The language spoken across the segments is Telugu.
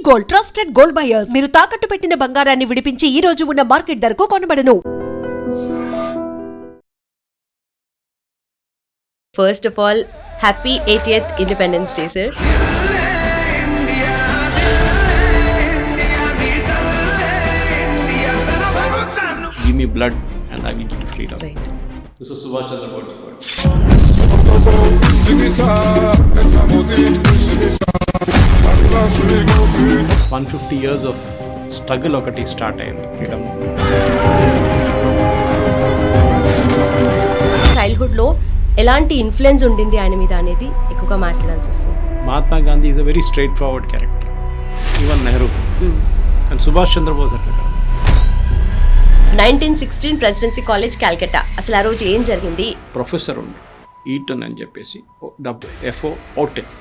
Gold, trusted gold buyers. మీరు తాకట్టు పెట్టిన బంగారాన్ని విడిపించి ఈ రోజు ఉన్న మార్కెట్ ధరకు కొనబడను. First of all, happy 80th Independence Day, sir. Give me blood and I will give you freedom. Right. This is Subhash Chandra Bose's words. 150 years of struggle ఒకటి స్టార్ట్ అయింది ఫ్రీడమ్. చైల్డ్హుడ్లో ఎలాంటి ఇన్ఫ్లుయెన్స్ ఉండింది ఆయన మీద అనేది ఎక్కువగా మాట్లాడాల్సి వస్తుంది. Mahatma Gandhi is a very straight forward character, even Nehru. And Subhash Chandrabose అట్లా కాదు. 1916 ప్రెసిడెన్సీ కాలేజ్ క్యాల్కటా. అసలు ఆ రోజు ఏం జరిగింది? ప్రొఫెసర్ ఉండి ఈటన్ అని చెప్పేసి FO ఓటెన్,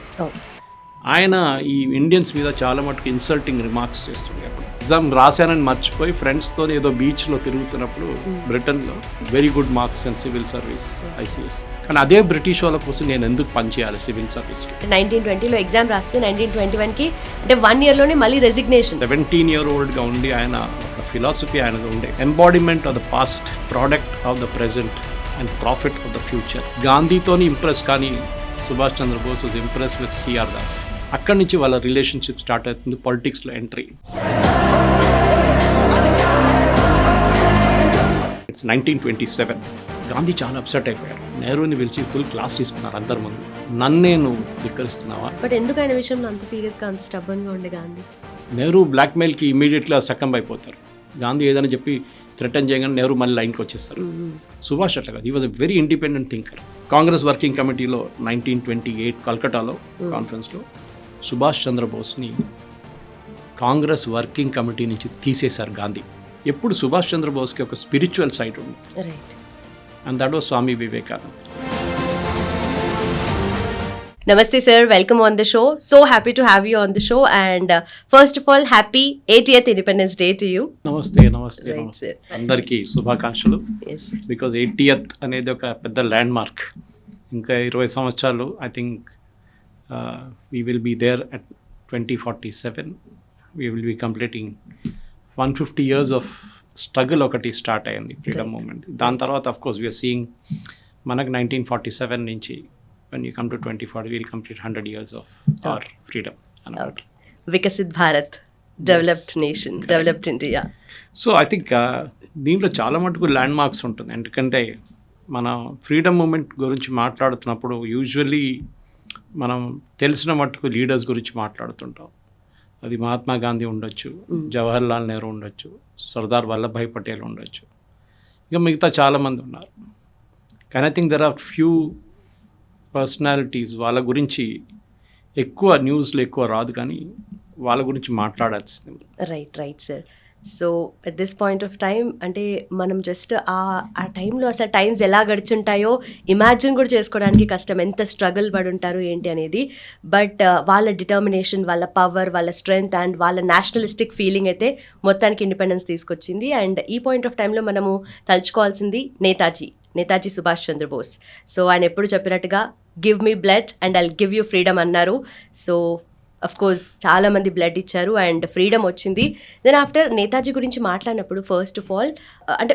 ఆయన ఈ ఇండియన్స్ మీద చాలా మటుకు ఇన్సల్టింగ్ రిమార్క్స్ చేస్తుండే. అప్పుడు ఎగ్జామ్ రాశానని మర్చిపోయి ఫ్రెండ్స్తో ఏదో బీచ్లో తిరుగుతున్నప్పుడు బ్రిటన్లో very good marks and civil service ICS. కానీ అదే బ్రిటిష్ వాళ్ళ కోసం నేను ఎందుకు పనిచేయాలి సివిల్ సర్వీస్కి? 1920లో ఎగ్జామ్ రాస్తే 1921కి అంటే 1 yearలోనే మళ్ళీ రెసిగ్నేషన్. 17-year-oldగా ఉండి ఆయన ఒక ఫిలాసఫీ ఆయనగా ఉండే embodiment of the past, product of the present and prophet of the future. గాంధీతోని ఇంప్రెస్ కానీ Subhash Chandra Bose was impress with CR Das. అక్కడి నుంచి వాళ్ళ రిలేషన్షిప్ స్టార్ట్ అవుతుంది, పాలిటిక్స్లో ఎంట్రీ. ఇట్స్ 1927. గాంధీ చాలా అప్సెట్ అయిపోయారు. నెహ్రూని పిలిచి ఫుల్ క్లాస్ తీసుకున్నారు అందరి ముందు. నన్ను ధిక్కరిస్తున్నావా? బట్ ఎందుకు ఆయన విషయంలో అంత సీరియస్గా అంత స్టబ్బన్గా ఉండే గాంధీ? నెహ్రూ బ్లాక్మెయిల్కి ఇమీడియట్గా సకంబ్ అయిపోతారు. గాంధీ ఏదైనా చెప్పి థ్రెటన్ చేయగానే నెహ్రూ మళ్ళీ లైన్కి వచ్చేస్తారు. సుభాష్ అట్లా కాదు, he was a very independent thinker. Congress working కమిటీలో 1928 కల్కటాలో కాన్ఫరెన్స్లో సుభాష్ చంద్రబోస్ని కాంగ్రెస్ వర్కింగ్ కమిటీ నుంచి తీసేశారు గాంధీ. ఎప్పుడు సుభాష్ చంద్రబోస్కి ఒక స్పిరిచువల్ సైడ్ ఉంది, and that was Swami Vivekananda. Namaste sir, welcome on the show. So happy to have you on the show, and first of all, happy 80th Independence Day to you. నమస్తే నమస్తే Right, నమస్తే sir. అందరికీ శుభాకాంక్షలు. Yes. బికాజ్ 80th అనేది ఒక పెద్ద ల్యాండ్ మార్క్. ఇంకా 20 సంవత్సరాలు I think we will be there at 2047. We will be completing 150 years of struggle ఒకటి స్టార్ట్ అయింది ఫ్రీడమ్ మూమెంట్. దాని తర్వాత అఫ్ కోర్స్ వీఆర్ సీయింగ్ మనకు 1947 నుంచి when you come to 2040 we'll complete 100 years of our freedom. Okay. Vikasit Bharat, developed nation, Correct. developed India. So I think దీంట్లో చాలా మటుకు ల్యాండ్ మార్క్స్ ఉంటుంది. ఎందుకంటే మన ఫ్రీడమ్ మూమెంట్ గురించి మాట్లాడుతున్నప్పుడు యూజువల్లీ మనం తెలిసిన మటుకు లీడర్స్ గురించి మాట్లాడుతుంటాం. అది మహాత్మా గాంధీ ఉండొచ్చు, జవహర్ లాల్ నెహ్రూ ఉండొచ్చు, సర్దార్ వల్లభాయ్ పటేల్ ఉండొచ్చు, ఇక మిగతా చాలామంది ఉన్నారు. కానీ I think there are few personalities వాళ్ళ గురించి ఎక్కువ న్యూస్లో ఎక్కువ రాదు, కానీ వాళ్ళ గురించి మాట్లాడాల్సింది. Right sir. So at this point of time అంటే మనం జస్ట్ ఆ టైంలో అసలు టైమ్స్ ఎలా గడిచుంటాయో ఇమాజిన్ కూడా చేసుకోవడానికి కష్టం, ఎంత స్ట్రగుల్ పడి ఉంటారు ఏంటి అనేది. బట్ వాళ్ళ డిటర్మినేషన్, వాళ్ళ పవర్, వాళ్ళ స్ట్రెంగ్త్ అండ్ వాళ్ళ నేషనలిస్టిక్ ఫీలింగ్ అయితే మొత్తానికి ఇండిపెండెన్స్ తీసుకొచ్చింది. అండ్ ఈ పాయింట్ ఆఫ్ టైంలో మనము తలుచుకోవాల్సింది నేతాజీ సుభాష్ చంద్రబోస్. సో ఆయన ఎప్పుడు చెప్పినట్టుగా give me blood and I'll give you freedom అన్నారు. సో అఫ్ కోర్స్ చాలామంది బ్లడ్ ఇచ్చారు అండ్ ఫ్రీడమ్ వచ్చింది. దెన్ ఆఫ్టర్ నేతాజీ గురించి మాట్లాడినప్పుడు ఫస్ట్ ఆఫ్ ఆల్ అంటే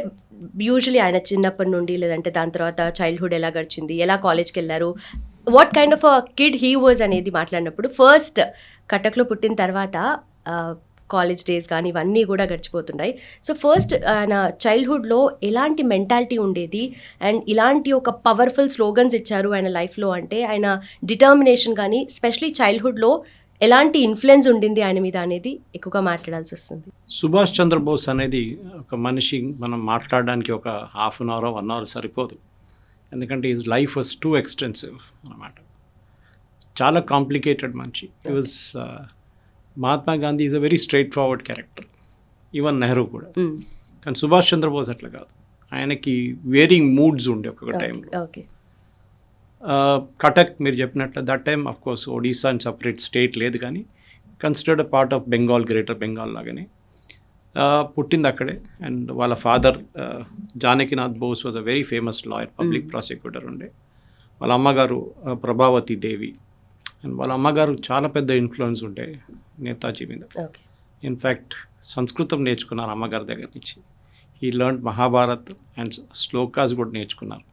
యూజువలీ ఆయన చిన్నప్పటి నుండి లేదంటే దాని తర్వాత చైల్డ్హుడ్ ఎలా గడిచింది, ఎలా కాలేజ్కి వెళ్ళారు, what kind of a kid he was అనేది మాట్లాడినప్పుడు ఫస్ట్ కటక్లో పుట్టిన తర్వాత కాలేజ్ డేస్ కానీ ఇవన్నీ కూడా గడిచిపోతున్నాయి. సో ఫస్ట్ ఆయన చైల్డ్హుడ్లో ఎలాంటి మెంటాలిటీ ఉండేది అండ్ ఇలాంటి ఒక పవర్ఫుల్ స్లోగన్స్ ఇచ్చారు ఆయన లైఫ్లో అంటే ఆయన డిటర్మినేషన్ కానీ స్పెషలీ చైల్డ్హుడ్లో ఎలాంటి ఇన్ఫ్లుయెన్స్ ఉండింది ఆయన మీద అనేది ఎక్కువగా మాట్లాడాల్సి వస్తుంది. సుభాష్ చంద్రబోస్ అనేది ఒక మనిషి మనం మాట్లాడడానికి ఒక హాఫ్ అన్ అవర్ 1 hour సరిపోదు. ఎందుకంటే is life was two extensive అన్నమాట. చాలా కాంప్లికేటెడ్ మనిషి. ఈ was Mahatma Gandhi is a very straight forward character, even Nehru కూడా. కానీ సుభాష్ చంద్రబోస్ అట్లా కాదు, ఆయనకి వేరింగ్ మూడ్స్ ఉండే ఒక్కొక్క టైంలో. కటక్ మీరు చెప్పినట్లు that time of course Odisha and separate state లేదు, కానీ considered part of Bengal, greater Bengal లాగానే పుట్టింది అక్కడే. అండ్ వాళ్ళ father Janakinath Bose was a very famous lawyer, public prosecutor ఉండే. వాళ్ళ అమ్మగారు ప్రభావతి దేవి, అండ్ వాళ్ళ అమ్మగారు చాలా పెద్ద ఇన్ఫ్లుయెన్స్ ఉండే నేతాజీ మీద. ఓకే. ఇన్ఫ్యాక్ట్ సంస్కృతం నేర్చుకున్నారు అమ్మగారి దగ్గర నుంచి. He learn Mahabharat and shlokas కూడా నేర్చుకున్నారు.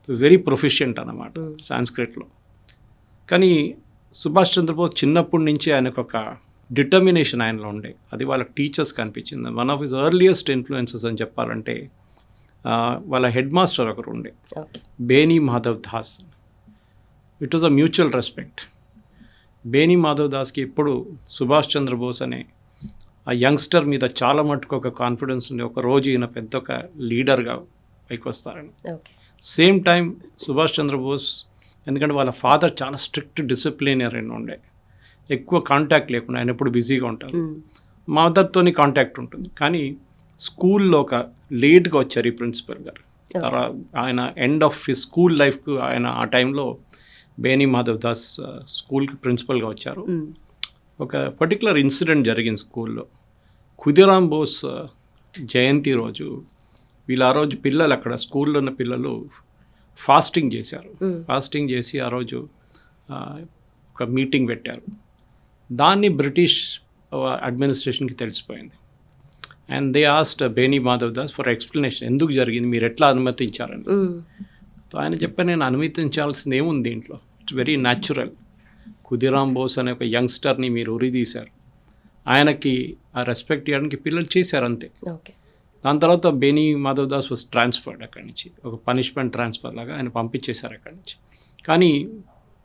వెరీ ప్రొఫిషియంట్ అన్నమాట సాంస్క్రిట్లో. కానీ సుభాష్ చంద్రబోస్ చిన్నప్పటి నుంచి ఆయనకు ఒక డిటర్మినేషన్ ఆయనలో ఉండే. అది వాళ్ళ టీచర్స్ కనిపించింది. One of his earliest influences అని చెప్పాలంటే వాళ్ళ హెడ్ మాస్టర్ ఒకరు ఉండే, okay. Beni Madhav Das. It was a mutual respect. Beni Madhav దాస్కి ఎప్పుడు సుభాష్ చంద్రబోస్ అనే ఆ యంగ్స్టర్ మీద చాలా మటుకు ఒక కాన్ఫిడెన్స్ ఉంది. ఒక రోజు ఈయన పెద్ద ఒక లీడర్గా పైకి వస్తారని. Okay. Same time Subhash Chandrabose, ఎందుకంటే వాళ్ళ ఫాదర్ చాలా స్ట్రిక్ట్ డిసిప్లినరీన్ ఉండే, ఎక్కువ కాంటాక్ట్ లేకుండా ఆయన ఎప్పుడు బిజీగా ఉంటారు. మదర్తోని కాంటాక్ట్ ఉంటుంది. కానీ స్కూల్లో ఒక లేట్గా వచ్చారు ఈ ప్రిన్సిపల్ గారు. తర్వాత ఆయన ఎండ్ ఆఫ్ హిస్ స్కూల్ లైఫ్కు ఆయన ఆ టైంలో బేనీ మాధవ్ దాస్ స్కూల్కి ప్రిన్సిపల్గా వచ్చారు. ఒక పర్టికులర్ ఇన్సిడెంట్ జరిగింది స్కూల్లో. ఖుదీరామ్ బోస్ జయంతి రోజు వీళ్ళు ఆ రోజు పిల్లలు అక్కడ స్కూల్లో ఉన్న పిల్లలు ఫాస్టింగ్ చేశారు. ఫాస్టింగ్ చేసి ఆ రోజు ఒక మీటింగ్ పెట్టారు. దాన్ని బ్రిటిష్ అడ్మినిస్ట్రేషన్కి తెలిసిపోయింది. And they asked Beni Madhav Das for explanation, ఎందుకు జరిగింది, మీరు ఎట్లా అనుమతించారని. సో ఆయన చెప్పారు, నేను అనుమతించాల్సింది ఏముంది దీంట్లో, it's very natural. Khudiram Bose అనే ఒక యంగ్స్టర్ని మీరు ఉరిదీశారు, ఆయనకి ఆ రెస్పెక్ట్ ఇవ్వడానికి పిల్లలు చేశారు అంతే. ఓకే. దాని తర్వాత బేనీ మాధవ్ దాస్ వాజ్ ట్రాన్స్ఫర్డ్ అక్కడి నుంచి, ఒక పనిష్మెంట్ ట్రాన్స్ఫర్ లాగా ఆయన పంపించేశారు అక్కడి నుంచి. కానీ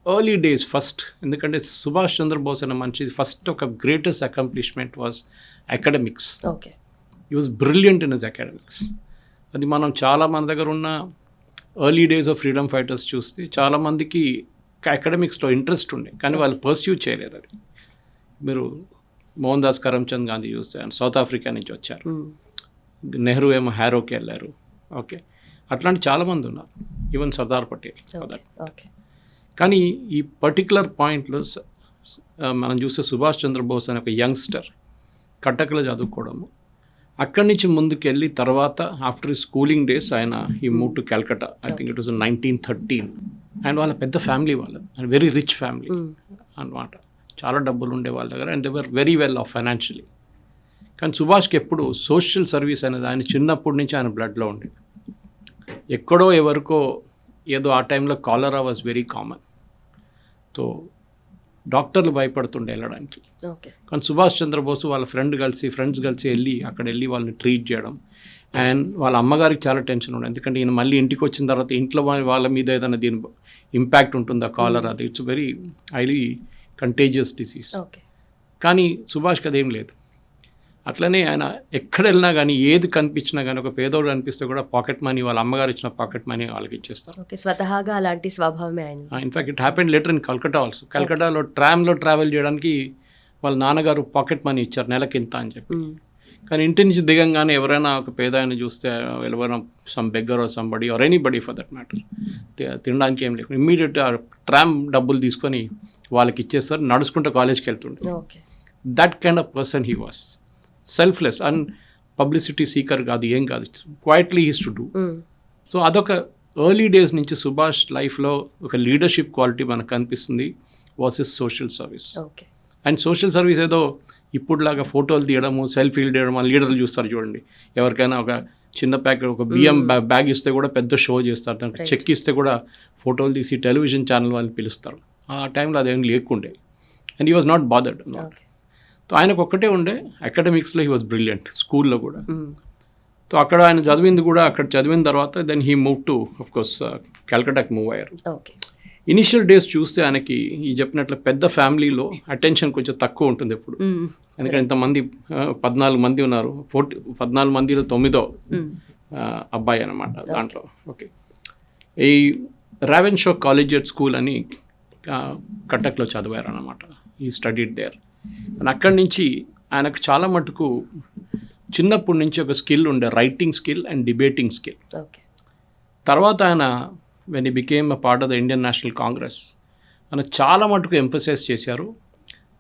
ఎర్లీ డేస్ ఫస్ట్, ఎందుకంటే సుభాష్ చంద్రబోస్ అనే మనిషి ఫస్ట్ ఒక greatest accomplishment was academics. Okay. He was brilliant in his academics. అది మనం చాలా మన దగ్గర ఉన్న early days of freedom fighters చూస్తే చాలామందికి అకాడమిక్స్లో ఇంట్రెస్ట్ ఉండే, కానీ వాళ్ళు పర్స్యూ చేయలేదు. అది మీరు మోహన్ దాస్ కరమ్చంద్ గాంధీ చూస్తే ఆయన సౌత్ ఆఫ్రికా నుంచి వచ్చారు, నెహ్రూ ఏమో హ్యారోకి వెళ్ళారు. ఓకే, అట్లాంటి చాలామంది ఉన్నారు, ఈవెన్ సర్దార్ పటేల్. ఓకే. కానీ ఈ పర్టికులర్ పాయింట్లో మనం చూస్తే సుభాష్ చంద్రబోస్ అనే ఒక యంగ్స్టర్ కటక్లో చదువుకోవడము, అక్కడి నుంచి ముందుకెళ్ళి తర్వాత ఆఫ్టర్ స్కూలింగ్ డేస్ ఆయన ఈ move to Calcutta. I think it was 1913. And వాళ్ళ పెద్ద ఫ్యామిలీ, వాళ్ళ వెరీ రిచ్ ఫ్యామిలీ అన్నమాట, చాలా డబ్బులు ఉండే వాళ్ళ దగ్గర, and they were very well of financially. కానీ సుభాష్కి ఎప్పుడు సోషల్ సర్వీస్ అనేది ఆయన చిన్నప్పటి నుంచి ఆయన బ్లడ్లో ఉండేది. ఎక్కడో ఎవరికో ఏదో ఆ టైంలో కాలరా వాజ్ వెరీ కామన్. సో డాక్టర్లు భయపడుతుండే వెళ్ళడానికి. ఓకే. కానీ సుభాష్ చంద్రబోస్ వాళ్ళ ఫ్రెండ్స్ కలిసి వెళ్ళి వాళ్ళని ట్రీట్ చేయడం. అండ్ వాళ్ళ అమ్మగారికి చాలా టెన్షన్ ఉండేది, ఎందుకంటే ఈయన మళ్ళీ ఇంటికి వచ్చిన తర్వాత ఇంట్లో వాళ్ళ మీద ఏదైనా దీని ఇంపాక్ట్ ఉంటుందా కాలర్, అది it's very highly contagious disease. Okay. కానీ సుభాష్కి అదేం లేదు. అట్లనే ఆయన ఎక్కడ వెళ్ళినా కానీ ఏది కనిపించినా కానీ, ఒక పేదోడు కనిపిస్తే కూడా పాకెట్ మనీ, వాళ్ళ అమ్మగారు ఇచ్చిన పాకెట్ మనీ వాళ్ళకి ఇచ్చేస్తారు. ఓకే. స్వతహాగా అలాంటి స్వభావమే ఆయన. In fact it happened later in Calcutta also. కల్కట్టాలో ట్రామ్లో ట్రావెల్ చేయడానికి వాళ్ళ నాన్నగారు పాకెట్ మనీ ఇచ్చారు, నెలకి ఇంత అని చెప్పి. కానీ ఇంటి నుంచి దిగంగానే ఎవరైనా ఒక పేద ఆయన చూస్తే, ఎవరైనా some beggar or somebody or anybody for that matter, తినడానికి ఏం లేకుండా ఇమ్మీడియట్ ట్రామ్ డబ్బులు తీసుకొని వాళ్ళకి ఇచ్చేస్తారు, నడుచుకుంటూ కాలేజ్కి వెళ్తుండే. Okay. That kind of person he was. Selfless and publicity seeker కాదు, ఏం కాదు, quietly he's to do. So అదొక ఎర్లీ డేస్ నుంచి సుభాష్ లైఫ్లో ఒక లీడర్షిప్ క్వాలిటీ మనకు కనిపిస్తుంది, was is social service. Okay. And social service ఏదో ఇప్పుడులాగా ఫోటోలు తీయడము, సెల్ఫీలు తీయడం, లీడర్లు చూస్తారు చూడండి, ఎవరికైనా ఒక చిన్న ప్యాకెట్, ఒక బియ్యం బ్యాగ్ ఇస్తే కూడా పెద్ద షో చేస్తారు, దానికి చెక్ ఇస్తే కూడా ఫోటోలు తీసి టెలివిజన్ ఛానల్ వాళ్ళని పిలుస్తారు. ఆ టైంలో అదేం లేకుండే. And he was not bothered. So ఆయనకు ఒక్కటే ఉండే, అకాడమిక్స్లో హీ వాజ్ బ్రిలియంట్, స్కూల్లో కూడా. సో అక్కడ ఆయన చదివింది కూడా, అక్కడ చదివిన తర్వాత then he move to of course కల్కటాకి మూవ్ అయ్యారు. ఓకే. ఇనిషియల్ డేస్ చూస్తే ఆయనకి ఈ చెప్పినట్లు పెద్ద ఫ్యామిలీలో అటెన్షన్ కొంచెం తక్కువ ఉంటుంది ఎప్పుడు, ఎందుకంటే ఇంతమంది 14 మంది ఉన్నారు, 14 మందిలో 9వ అబ్బాయి అనమాట దాంట్లో. ఓకే. ఈ రావెన్షా కాలేజియేట్ స్కూల్ అని కటక్లో చదివారు అనమాట. ఈ స్టడీడ్ దేర్. అండ్ అక్కడి నుంచి ఆయనకు చాలా మటుకు చిన్నప్పటి నుంచి ఒక స్కిల్ ఉండే, writing skill and debating skill. Okay. తర్వాత ఆయన when he became a part of the Indian national Congress, ఆయన చాలా మటుకు ఎంఫసైజ్ చేశారు,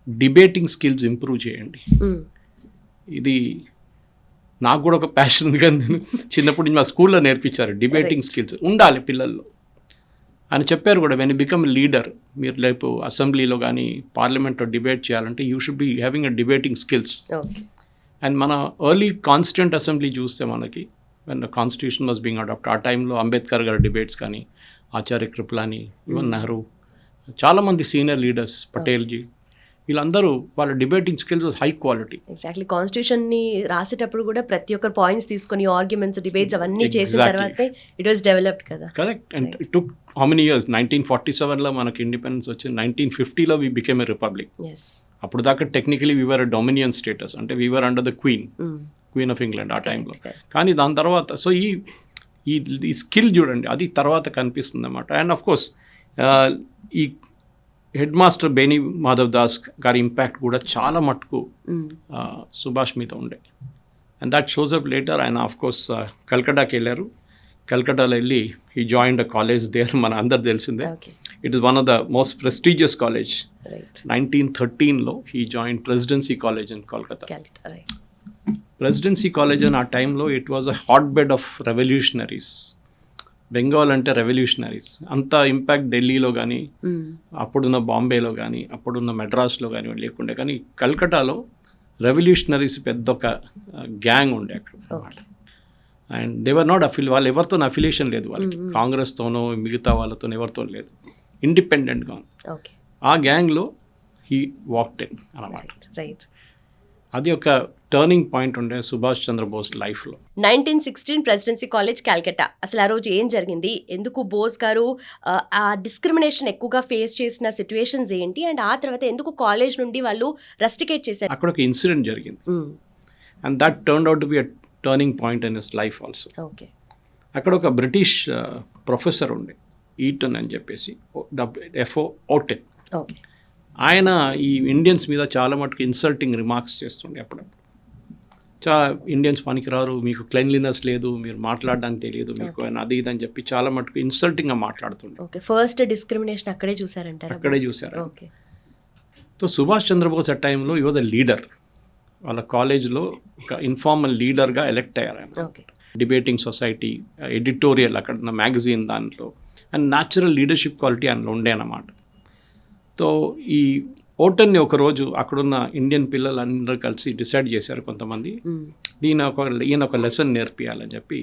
డిబేటింగ్ స్కిల్స్ ఇంప్రూవ్ చేయండి. ఇది నాకు కూడా ఒక ప్యాషన్ ఉంది, కానీ నేను చిన్నప్పటి నుంచి మా స్కూల్లో నేర్పించారు, డిబేటింగ్ స్కిల్స్ ఉండాలి పిల్లల్లో. ఆయన చెప్పారు కూడా, వెన్ యూ బికమ్ లీడర్, మీరు రేపు అసెంబ్లీలో కానీ పార్లమెంట్లో డిబేట్ చేయాలంటే you should be having a debating skills. Okay. And మన ఎర్లీ కాన్స్టిట్యూంట్ అసెంబ్లీ చూస్తే మనకి when constitution was being adopt, ఆ టైంలో అంబేద్కర్ గారి డిబేట్స్ కానీ, ఆచార్య కృపలాని, ఈవెన్ నెహ్రూ, చాలామంది సీనియర్ లీడర్స్, పటేల్జీ, వీళ్ళందరూ వాళ్ళ debating skills was high quality. Exactly. కాన్స్టిట్యూషన్ని రాసేటప్పుడు కూడా ప్రతి ఒక్కరు పాయింట్స్ తీసుకొని ఆర్గ్యుమెంట్స్, డిబేట్స్ అవన్నీ చేసిన తర్వాతే ఇట్ వాస్ డెవలప్డ్ కదా. Correct. And it took how many years? 1947లో మనకి ఇండిపెండెన్స్ వచ్చింది, 1950లో we became a republic. Yes. అప్పుడు దాకా టెక్నికలీ వీఆర్ డొమినియన్ స్టేటస్, అంటే we are under the queen of England ఆ టైంలో. కానీ దాని తర్వాత సో ఈ స్కిల్ చూడండి, అది తర్వాత కనిపిస్తుంది అన్నమాట. అండ్ ఆఫ్ కోర్స్ ఈ హెడ్ మాస్టర్ బేనీ మాధవ్ దాస్ గారి ఇంపాక్ట్ కూడా చాలా మటుకు సుభాష్ మీద ఉండే. And that shows up later. ఆయన ఆఫ్ కోర్స్ కల్కటాకి వెళ్ళారు. కల్కటాలో వెళ్ళి he joined a college there, మన అందరు తెలిసిందే. It is one of the most prestigious college. 1913లో he join Presidency college in Kolkata. Presidency college అని ఆ టైంలో it was a hot bed of revolutionaries. Bengal అంటే రెవల్యూషనరీస్. అంత ఇంపాక్ట్ ఢిల్లీలో కానీ, అప్పుడున్న బాంబేలో కానీ, అప్పుడున్న మెడ్రాస్లో కానీ లేకుండే. కానీ కల్కటాలో రెవల్యూషనరీస్ పెద్ద ఒక గ్యాంగ్ ఉండే అక్కడ అన్నమాట. అండ్ దేవర్ నాట్ వాళ్ళు ఎవరితో అఫిలియేషన్ లేదు వాళ్ళకి, కాంగ్రెస్తోనో మిగతా వాళ్ళతో ఎవరితో లేదు, ఇండిపెండెంట్గా. ఆ గ్యాంగ్లో హీ వాక్డ్ ఇన్ అన్నమాట. రైట్. అది ఒక టర్నింగ్ పాయింట్ ఉండే సుభాష్ చంద్రబోస్ లైఫ్లో. 1916 ప్రెసిడెన్సీ కాలేజ్ కల్కట్టా. అసలు ఆ రోజు ఏం జరిగింది, ఎందుకు బోస్ గారు ఆ డిస్క్రిమినేషన్ ఎక్కువగా ఫేస్ చేసిన సిచ్యువేషన్స్ ఏంటి, అండ్ ఆ తర్వాత ఎందుకు కాలేజ్ నుండి వాళ్ళు రస్టికేట్ చేశారు? అక్కడ ఒక ఇన్సిడెంట్ జరిగింది, and that turned out to be a turning point in his life also. Okay. అక్కడ ఒక బ్రిటిష్ ప్రొఫెసర్ ఉండే, ఈటన్ అని చెప్పేసి, FO ఓటెన్. ఓకే. ఆయన ఈ ఇండియన్స్ మీద చాలా మటుకు ఇన్సల్టింగ్ రిమార్క్స్ చేస్తుండే. అప్పుడప్పుడు ఇండియన్స్ పనికిరారు, మీకు క్లెన్లీనెస్ లేదు, మీరు మాట్లాడడానికి తెలియదు మీకు, అది ఇది అని చెప్పి చాలా మటుకు ఇన్సల్టింగ్గా మాట్లాడుతుండే. ఓకే. ఫస్ట్ డిస్క్రిమినేషన్ అక్కడే చూసారంటారు? అక్కడే చూసారు. ఓకే. సో సుభాష్ చంద్రబోస్ ఆ టైంలో యువర్ ద లీడర్. వాళ్ళ కాలేజ్లో ఒక ఇన్ఫార్మల్ లీడర్గా ఎలెక్ట్ అయ్యారు ఆయన. ఓకే. డిబేటింగ్ సొసైటీ, ఎడిటోరియల్, అక్కడ ఉన్న మ్యాగజైన్ దాంట్లో, అండ్ న్యాచురల్ లీడర్షిప్ క్వాలిటీ అందులో ఉండే అన్నమాట. సో ఈ ఓటన్ని ఒకరోజు అక్కడున్న ఇండియన్ పిల్లలందరూ కలిసి డిసైడ్ చేశారు కొంతమంది, ఈయన ఒక లెసన్ నేర్పియాలని చెప్పి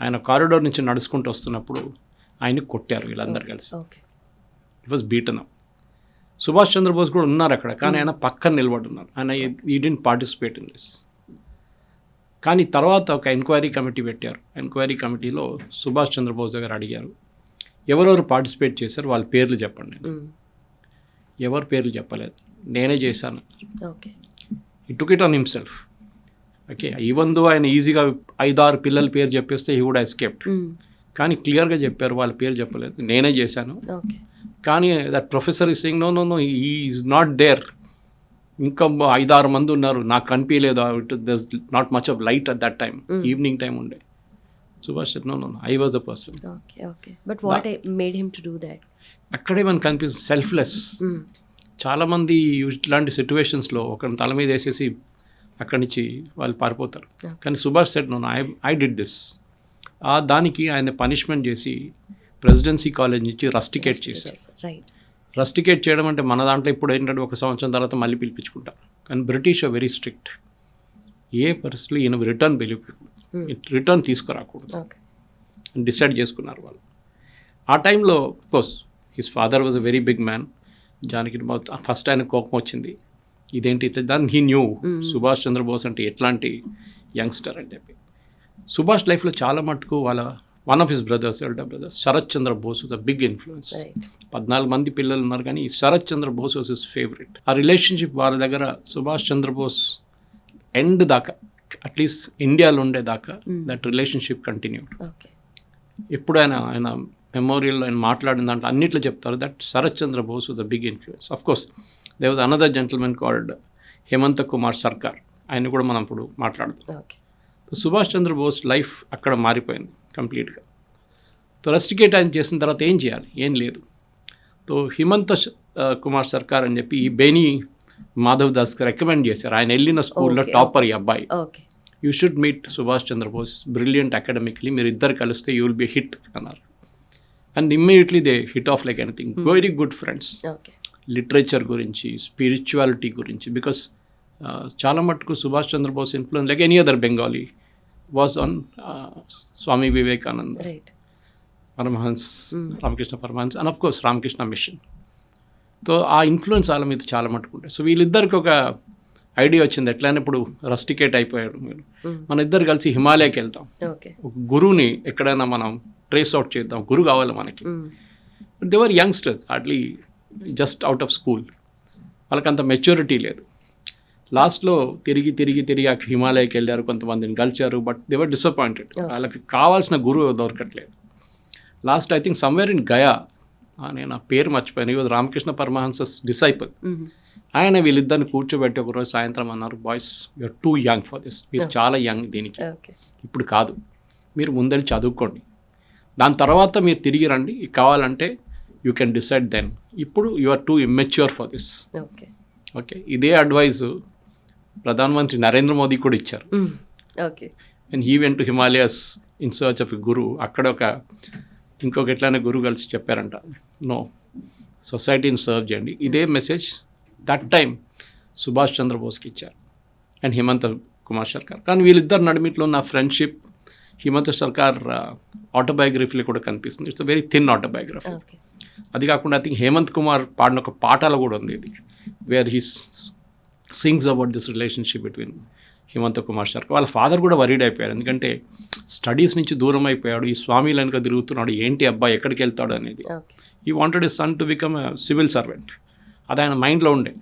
ఆయన కారిడోర్ నుంచి నడుచుకుంటూ వస్తున్నప్పుడు ఆయన కొట్టారు వీళ్ళందరూ కలిసి. It was beaten up. Subhash Chandrabose కూడా ఉన్నారు అక్కడ, కానీ ఆయన పక్కన నిలబడున్నారు. ఆయన ఈ డిడ్ంట్ పార్టిసిపేట్ ఇన్ దిస్. కానీ తర్వాత ఒక ఎంక్వైరీ కమిటీ పెట్టారు. ఎంక్వైరీ కమిటీలో సుభాష్ చంద్రబోస్ దగ్గర అడిగారు, ఎవరెవరు పార్టిసిపేట్ చేశారు వాళ్ళ పేర్లు చెప్పండి. ఎవరి పేర్లు చెప్పలేదు, నేనే చేశాను. Okay. He took it on himself. Okay. Even though ఆయన ఈజీగా 5-6 పిల్లల పేరు చెప్పేస్తే హీ వుడ్ ఎస్కేప్డ్. కానీ క్లియర్గా చెప్పారు, వాళ్ళ పేరు చెప్పలేదు, నేనే చేశాను. కానీ that professor is saying no he is not there, ఇంకా 5-6 మంది ఉన్నారు, నాకు కనిపించలేదు. There's not much of light at that time, evening time ఉండే. Subhash no I was the person. But what made him to do that? అక్కడే మనకు కనిపిస్తుంది సెల్ఫ్లెస్. చాలామంది ఇలాంటి సిచ్యువేషన్స్లో ఒకరిని తల మీద వేసేసి అక్కడి నుంచి వాళ్ళు పారిపోతారు. కానీ Subhash said no I did this. దానికి ఆయన పనిష్మెంట్ చేసి ప్రెసిడెన్సీ కాలేజ్ నుంచి రస్టికేట్ చేశారు. రస్టికేట్ చేయడం అంటే మన దాంట్లో ఇప్పుడు ఏంటంటే 1 సంవత్సరం తర్వాత మళ్ళీ పిలిపించుకుంటారు. కానీ బ్రిటిష్ వెరీ స్ట్రిక్ట్. ఏ పరిస్థితుల్లో ఈయన రిటర్న్ తీసుకురాకూడదు డిసైడ్ చేసుకున్నారు వాళ్ళు. ఆ టైంలో course his father was a very big man. Janaki first ఆయన కోపం వచ్చింది, ఇదేంటి దాన్ని హీ న్యూ సుభాష్ చంద్రబోస్ అంటే ఎట్లాంటి యంగ్స్టర్ అని చెప్పి. సుభాష్ లైఫ్లో చాలా మటుకు వాళ్ళ one of his brothers, elder brothers, Sarath Chandra Bose was a big influence. 14 మంది పిల్లలు ఉన్నారు, కానీ Sarath Chandra Bose was his favourite. ఆ రిలేషన్షిప్ వాళ్ళ దగ్గర సుభాష్ చంద్రబోస్ ఎండ్ దాకా, అట్లీస్ట్ ఇండియాలో ఉండేదాకా దట్ రిలేషన్షిప్ కంటిన్యూడ్. ఎప్పుడు ఆయన మెమోరియల్లో ఆయన మాట్లాడిన దాంట్లో అన్నిట్లో చెప్తారు that Sarat Chandra Bose was a big influence. Of course there was another gentleman called Hemant Kumar Sarkar, ఆయన కూడా మనం ఇప్పుడు మాట్లాడుతాం. సో సుభాష్ చంద్ర బోస్ లైఫ్ అక్కడ మారిపోయింది కంప్లీట్గా. సో రస్టికేట్ ఆయన చేసిన తర్వాత ఏం చేయాలి, ఏం లేదు. సో హిమంత కుమార్ సర్కార్ అని చెప్పి ఈ బేనీ మాధవ్ దాస్కి రికమెండ్ చేశారు. ఆయన వెళ్ళిన స్కూల్లో టాపర్ ఈ అబ్బాయి, you should meet Subhash Chandra Bose, brilliant academically, మీరు ఇద్దరు కలిస్తే యూ విల్ బి హిట్ అన్నారు. And immediately they hit off like anything. Very good friends. Okay. Literature గురించి, స్పిరిచువాలిటీ గురించి, బికాస్ చాలా మటుకు Subhash Chandra Bose influence like any other Bengali was on Swami Vivekananda, right. Paramahansa, Ramakrishna Paramahansa, and of course Ramakrishna Mission. So ఆ ఇన్ఫ్లుయెన్స్ వాళ్ళ మీద చాలా మటుకు ఉంటాయి. సో వీళ్ళిద్దరికి ఒక ఐడియా వచ్చింది, ఎట్లయినా ఇప్పుడు రస్టికేట్ అయిపోయారు మీరు, మన ఇద్దరు కలిసి హిమాలయకి వెళ్తాం, ఓకే. ఒక గురువుని ఎక్కడైనా మనం ట్రేస్ అవుట్ చేద్దాం, గురువు కావాలి మనకి. They were youngsters, hardly just out of school, వాళ్ళకంత మెచ్యూరిటీ లేదు. లాస్ట్లో తిరిగి ఆ హిమాలయకి వెళ్ళారు, కొంతమందిని కలిశారు, బట్ దేవర్ డిసప్పాయింటెడ్. వాళ్ళకి కావాల్సిన గురువు దొరకట్లేదు. Last I think somewhere in Gaya, నేను ఆ పేరు మర్చిపోయాను, ఈ రామకృష్ణ పరమహంసస్ డిసైపుల్, ఆయన వీళ్ళిద్దరిని కూర్చోబెట్టి ఒకరోజు సాయంత్రం అన్నారు, boys you're too young for this, మీరు చాలా యంగ్ దీనికి, ఇప్పుడు కాదు, మీరు ముందెళ్ళి చదువుకోండి, దాని తర్వాత మీరు తిరిగి రండి, కావాలంటే యూ కెన్ డిసైడ్ దెన్, ఇప్పుడు you are too immature for this. Okay. ఇదే అడ్వైస్ ప్రధానమంత్రి నరేంద్ర మోదీ కూడా ఇచ్చారు. Okay. And he went to Himalayas in search of a guru. అక్కడ ఇంకొక ఎట్లయినా గురువు కలిసి చెప్పారంట, నో, సొసైటీని సర్వ్ చేయండి. ఇదే మెసేజ్ దట్ టైం సుభాష్ చంద్రబోస్కి ఇచ్చారు అండ్ హిమంత కుమార్ సర్కార్. కానీ వీళ్ళిద్దరు నడిమిట్లో ఉన్న ఫ్రెండ్షిప్ హిమంత సర్కార్ ఆటోబయోగ్రఫీలో కూడా కనిపిస్తుంది. It's very thin autobiography. అది కాకుండా ఐ థింక్ హేమంత్ కుమార్ పాడిన ఒక పాటలో కూడా ఉంది ఇది, where he sings about this relationship between Hemanta Kumar Sarkar. వాళ్ళ ఫాదర్ కూడా వరీడ్ అయిపోయారు, ఎందుకంటే స్టడీస్ నుంచి దూరం అయిపోయాడు, ఈ స్వామి వెనుక తిరుగుతున్నాడు, ఏంటి అబ్బాయి ఎక్కడికి వెళ్తాడు అనేది. ఈ wanted his son to become civil servant, అది ఆయన మైండ్లో ఉండే.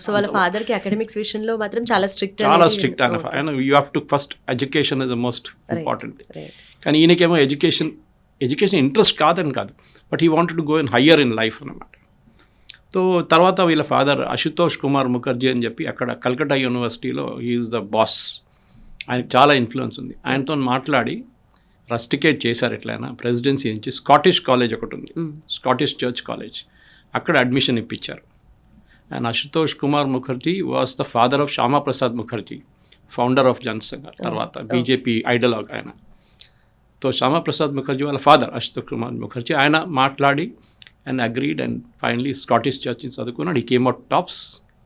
సో వాళ్ళ ఫాదర్కి అకాడమిక్స్ విషయంలో మాత్రం చాలా స్ట్రిక్ట్ ఆయన you have to first education is the most important thing. కానీ ఈయనకేమో ఎడ్యుకేషన్ ఇంట్రెస్ట్ కాదని కాదు, but he wanted to go in higher in life అన్నమాట. సో తర్వాత వీళ్ళ ఫాదర్ అశుతోష్ కుమార్ ముఖర్జీ అని చెప్పి అక్కడ కల్కట్టా యూనివర్సిటీలో హీఈస్ ద బాస్, ఆయనకు చాలా ఇన్ఫ్లుయెన్స్ ఉంది. ఆయనతో మాట్లాడి రస్టికేట్ చేశారు ఎట్లయినా, ప్రెసిడెన్సీ నుంచి స్కాటిష్ కాలేజ్ ఒకటి ఉంది, స్కాటిష్ చర్చ్ కాలేజ్, అక్కడ అడ్మిషన్ ఇప్పించారు. And Ashutosh Kumar Mukherjee was the father of Shyama Prasad Mukherjee, founder of Jana Sangh, తర్వాత బీజేపీ ఐడలాగ్ ఆయన. సో శ్యామా ప్రసాద్ ముఖర్జీ వాళ్ళ ఫాదర్ అశుతోష్ కుమార్ ముఖర్జీ, ఆయన మాట్లాడి and agreed and finally Scottish church చదువుకున్నాడు. ఈ came out tops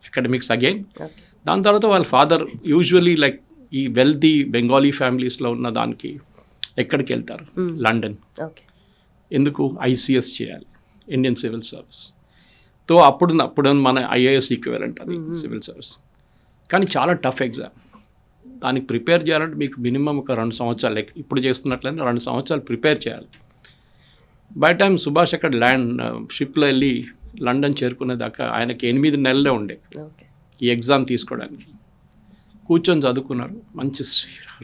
academics again. దాని తర్వాత వాళ్ళ ఫాదర్ యూజువలీ లైక్ ఈ వెల్తీ బెంగాలీ ఫ్యామిలీస్లో ఉన్న దానికి ఎక్కడికి వెళ్తారు, లండన్. ఎందుకు, ఐసీఎస్ చేయాలి, ఇండియన్ సివిల్ సర్వీస్. తో అప్పుడు మన ఐఏఎస్ ఈక్వలెంట్ అది సివిల్ సర్వీస్. కానీ చాలా టఫ్ ఎగ్జామ్, దానికి ప్రిపేర్ చేయాలంటే మీకు మినిమం ఒక 2 సంవత్సరాలు, లైక్ ఇప్పుడు చేస్తున్నట్లయితే 2 సంవత్సరాలు ప్రిపేర్ చేయాలి. బై టైం సుభాష్ అక్కడ షిప్లో వెళ్ళి లండన్ చేరుకునేదాకా ఆయనకి 8 నెలలే ఉండే ఈ ఎగ్జామ్ తీసుకోవడానికి. కూర్చొని చదువుకున్నారు, మంచి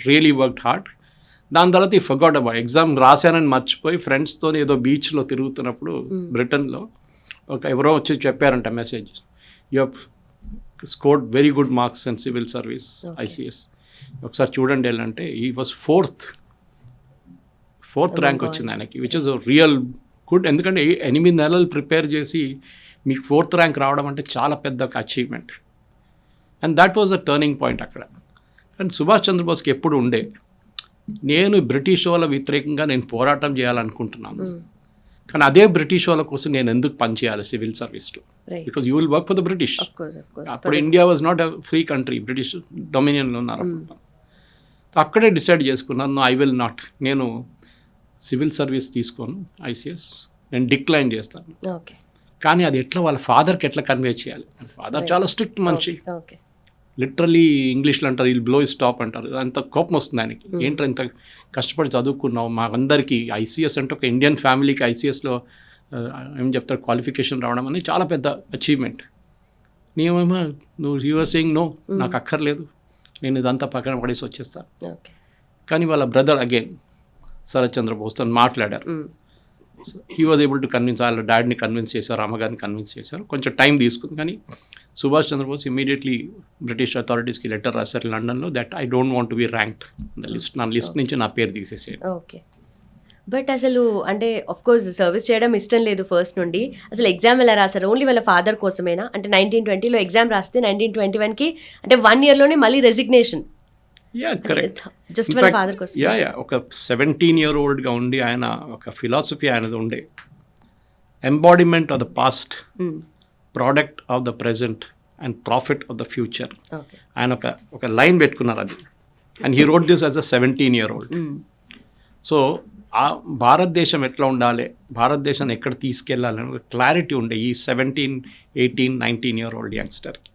రియలీ వర్క్డ్ హార్డ్. దాని తర్వాత ఈ ఫర్గాట్ అబౌట్ ఎగ్జామ్ రాశానని మర్చిపోయి ఫ్రెండ్స్తో ఏదో బీచ్లో తిరుగుతున్నప్పుడు బ్రిటన్లో ఎవరో వచ్చి చెప్పారంట message, you have scored very good marks and civil service ICS, ఒకసారి చూడండి వెళ్ళంటే ఈ వాజ్ ఫోర్త్ ర్యాంక్ వచ్చింది ఆయనకి, విచ్ ఇస్ రియల్ గుడ్. ఎందుకంటే 8 నెలలు ప్రిపేర్ చేసి మీకు 4th ర్యాంక్ రావడం అంటే చాలా పెద్ద ఒక achievement. And that was a turning point అక్కడ. కానీ సుభాష్ చంద్రబోస్కి ఎప్పుడు ఉండే, నేను బ్రిటిష్ వాళ్ళ వ్యతిరేకంగా నేను పోరాటం చేయాలనుకుంటున్నాను, కానీ అదే బ్రిటిష్ వాళ్ళ కోసం నేను ఎందుకు పనిచేయాలి సివిల్ సర్వీస్లో, because you will work for the British. అప్పుడు India was not a free country, British డొమినియన్లో ఉన్నారు. అక్కడే డిసైడ్ చేసుకున్నాను, ఐ విల్ నాట్, నేను సివిల్ సర్వీస్ తీసుకోను, ఐసీఎస్ నేను డిక్లైన్ చేస్తాను. కానీ అది ఎట్లా వాళ్ళ ఫాదర్కి ఎట్లా కన్వే చేయాలి, ఫాదర్ చాలా స్ట్రిక్ట్ మనిషి, లిటరలీ ఇంగ్లీష్లో అంటారు వీళ్ళు బ్లో స్టాప్ అంటారు, అంత కోపం వస్తుంది ఆయనకి. ఏంటో ఇంత కష్టపడి చదువుకున్నావు, మాకందరికీ ఐసీఎస్ అంటే ఒక ఇండియన్ ఫ్యామిలీకి ఐసీఎస్లో ఏం చెప్తారు క్వాలిఫికేషన్ రావడం అనేది చాలా పెద్ద అచీవ్మెంట్. నేనేమో నువ్వు యూఆర్ సేయింగ్ నో, నాకు అక్కర్లేదు, నేను ఇదంతా పక్కన పడేసి వచ్చేస్తాను. కానీ వాళ్ళ బ్రదర్ అగైన్ శరత్ చంద్ర బోస్తో మాట్లాడారు. He was able to convince, వాళ్ళ డాడీని కన్విన్స్ చేశారు, అమ్మగారిని కన్విన్స్ చేశారు. కొంచెం టైం తీసుకుంది, కానీ సుభాష్ చంద్రబోస్ ఇమీడియట్లీ బ్రిటిష్ అథారిటీస్కి లెటర్ రాశారు లండన్లో, that I don't want to be ranked the list, నా లిస్ట్ నుంచి నా పేరు తీసేసేది. ఓకే. బట్ అసలు అంటే కోర్స్ సర్వీస్ చేయడం ఇష్టం లేదు ఫస్ట్ నుండి, అసలు ఎగ్జామ్ ఎలా రాశారు? ఓన్లీ వాళ్ళ ఫాదర్ కోసమేనా? అంటే 1920లో ఎగ్జామ్ రాస్తే 1921కి అంటే 1 yearలోనే మళ్ళీ రెసిగ్నేషన్. Yeah correct. జస్ట్ వాళ్ళ ఫాదర్ కోసం. యా ఒక 17-year-oldగా ఉండి ఆయన ఒక ఫిలాసఫీ ఆయనది ఉండే, embodiment of the past, product of the present and prophet of the future. Okay. ఆయన ఒక లైన్ పెట్టుకున్నారు అది, and he wrote this as a 17-year-old. So ఆ భారతదేశం ఎట్లా ఉండాలి, భారతదేశాన్ని ఎక్కడ తీసుకెళ్ళాలని ఒక క్లారిటీ ఉండే ఈ 17, 18, 19-year-old యంగ్స్టర్కి.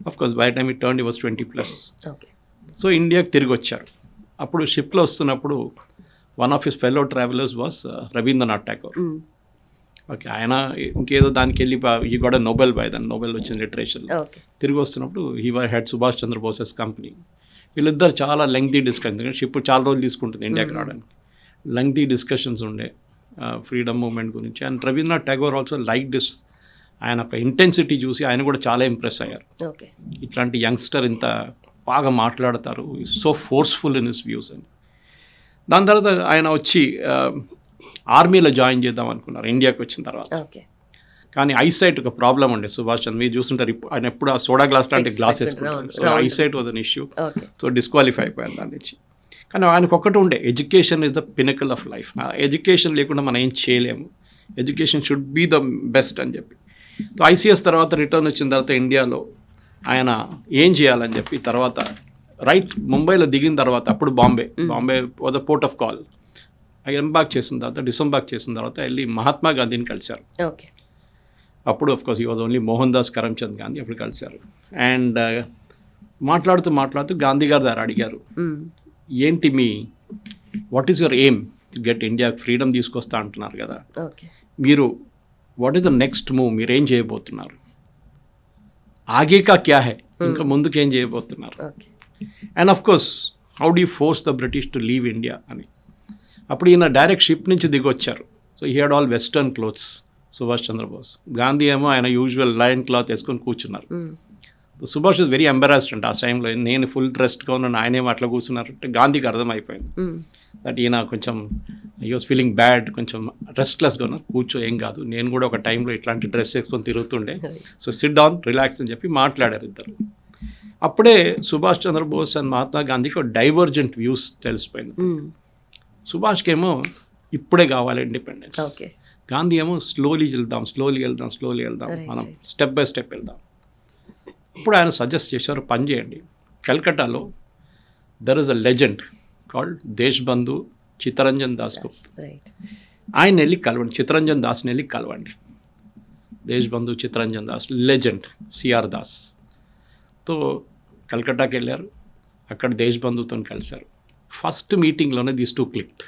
Of course by time he turn he was 20+. Okay. So ఇండియాకి తిరిగి వచ్చారు. అప్పుడు షిప్లో వస్తున్నప్పుడు one of his fellow travellers was Rabindranath Tagore. Okay, ఆయన ఇంకేదో దానికి వెళ్ళి ఈ కూడా నోబెల్ బై దాన్ని నోబెల్ వచ్చింది లిటరేచర్. తిరిగి వస్తున్నప్పుడు he had Subhash Chandra Bose's company. వీళ్ళిద్దరు చాలా లెంగ్తీ డిస్కషన్, షిప్ చాలా రోజులు తీసుకుంటుంది ఇండియాకి రావడానికి. లెంగ్తీ డిస్కషన్స్ ఉండే ఫ్రీడమ్ మూవ్మెంట్ గురించి. And Rabindranath Tagore also like this. ఆయన ఒక ఇంటెన్సిటీ చూసి ఆయన కూడా చాలా ఇంప్రెస్ అయ్యారు. ఓకే. ఇట్లాంటి యంగ్స్టర్ ఇంత బాగా మాట్లాడతారు, so forceful in his views అని. దాని తర్వాత ఆయన వచ్చి ఆర్మీలో జాయిన్ చేద్దాం అనుకున్నారు ఇండియాకి వచ్చిన తర్వాత. ఓకే. కానీ ఐసైట్ ఒక ప్రాబ్లం ఉండే సుభాష్ చంద్ర. మీరు చూస్తుంటారు ఆయన ఎప్పుడు ఆ సోడా గ్లాస్ లాంటి గ్లాస్ వేసుకుంటారు. So eyesight was an issue. So disqualify అయిపోయారు దాని నుంచి. కానీ ఆయనకు ఒక్కటి ఉండే, education is the pinnacle of life. Education లేకుండా మనం ఏం చేయలేము, education should be the best అని చెప్పి. సో ఐసీఎస్ తర్వాత రిటర్న్ వచ్చిన తర్వాత ఇండియాలో ఆయన ఏం చేయాలని చెప్పి తర్వాత ముంబైలో దిగిన తర్వాత అప్పుడు Bombay was the port of call. ఎంబాక్ చేసిన తర్వాత డిసెంబాక్ చేసిన తర్వాత వెళ్ళి మహాత్మా గాంధీని కలిశారు. ఓకే. అప్పుడు of course he was only Mohan Das Karamchand Gandhi అప్పుడు కలిశారు. అండ్ మాట్లాడుతూ గాంధీ గారి దగ్గర అడిగారు, ఏంటి what is your aim to get India freedom తీసుకొస్తా అంటున్నారు కదా, మీరు what is the next move, మీరు ఏం చేయబోతున్నారు, ఆగే కా క్యా హై, ఇంకా ముందుకు ఏం చేయబోతున్నారు. And of course how do force the British to leave India అని. అప్పుడు ఈయన డైరెక్ట్ షిప్ నుంచి దిగొచ్చారు. So he had all western clothes Subhash Chandra Bose. Gandhi ఏమో ఆయన యూజువల్ లయన్ క్లాత్ వేసుకొని కూర్చున్నారు. సుభాష్ వాజ్ వెరీ ఎంబరాస్డ్ అంటే ఆ టైంలో, నేను ఫుల్ డ్రెస్డ్గా ఉన్నాను, ఆయనేమో అట్లా కూర్చున్నారు అంటే గాంధీకి అర్థమైపోయింది దట్ ఈయన కొంచెం హీ వాజ్ ఫీలింగ్ బ్యాడ్, కొంచెం రెస్ట్లెస్గా ఉన్నారు. కూర్చో, ఏం కాదు, నేను కూడా ఒక టైంలో ఇట్లాంటి డ్రెస్ వేసుకొని తిరుగుతుండే, సో సిట్ డౌన్, రిలాక్స్ అని చెప్పి మాట్లాడారు ఇద్దరు. అప్పుడే సుభాష్ చంద్రబోస్ అండ్ మహాత్మా గాంధీకి ఒక డైవర్జెంట్ వ్యూస్ తెలిసిపోయింది. సుభాష్కి ఏమో ఇప్పుడే కావాలి ఇండిపెండెన్స్, గాంధీ ఏమో స్లోలీ వెళ్దాం, మనం స్టెప్ బై స్టెప్ వెళ్దాం. ఇప్పుడు ఆయన సజెస్ట్ చేశారు, పని చేయండి, కల్కట్టాలో there is a legend called Deshbandhu Chittaranjan Das Gupta. ఆయన వెళ్ళి కలవండి, చిత్తరంజన్ దాస్ని వెళ్ళి కలవండి. Deshbandhu Chittaranjan Das legend, CR Das. తో కల్కట్టాకి వెళ్ళారు, అక్కడ దేశ్బంధుతో కలిశారు. ఫస్ట్ మీటింగ్లోనే దీస్ టూ క్లిక్డ్.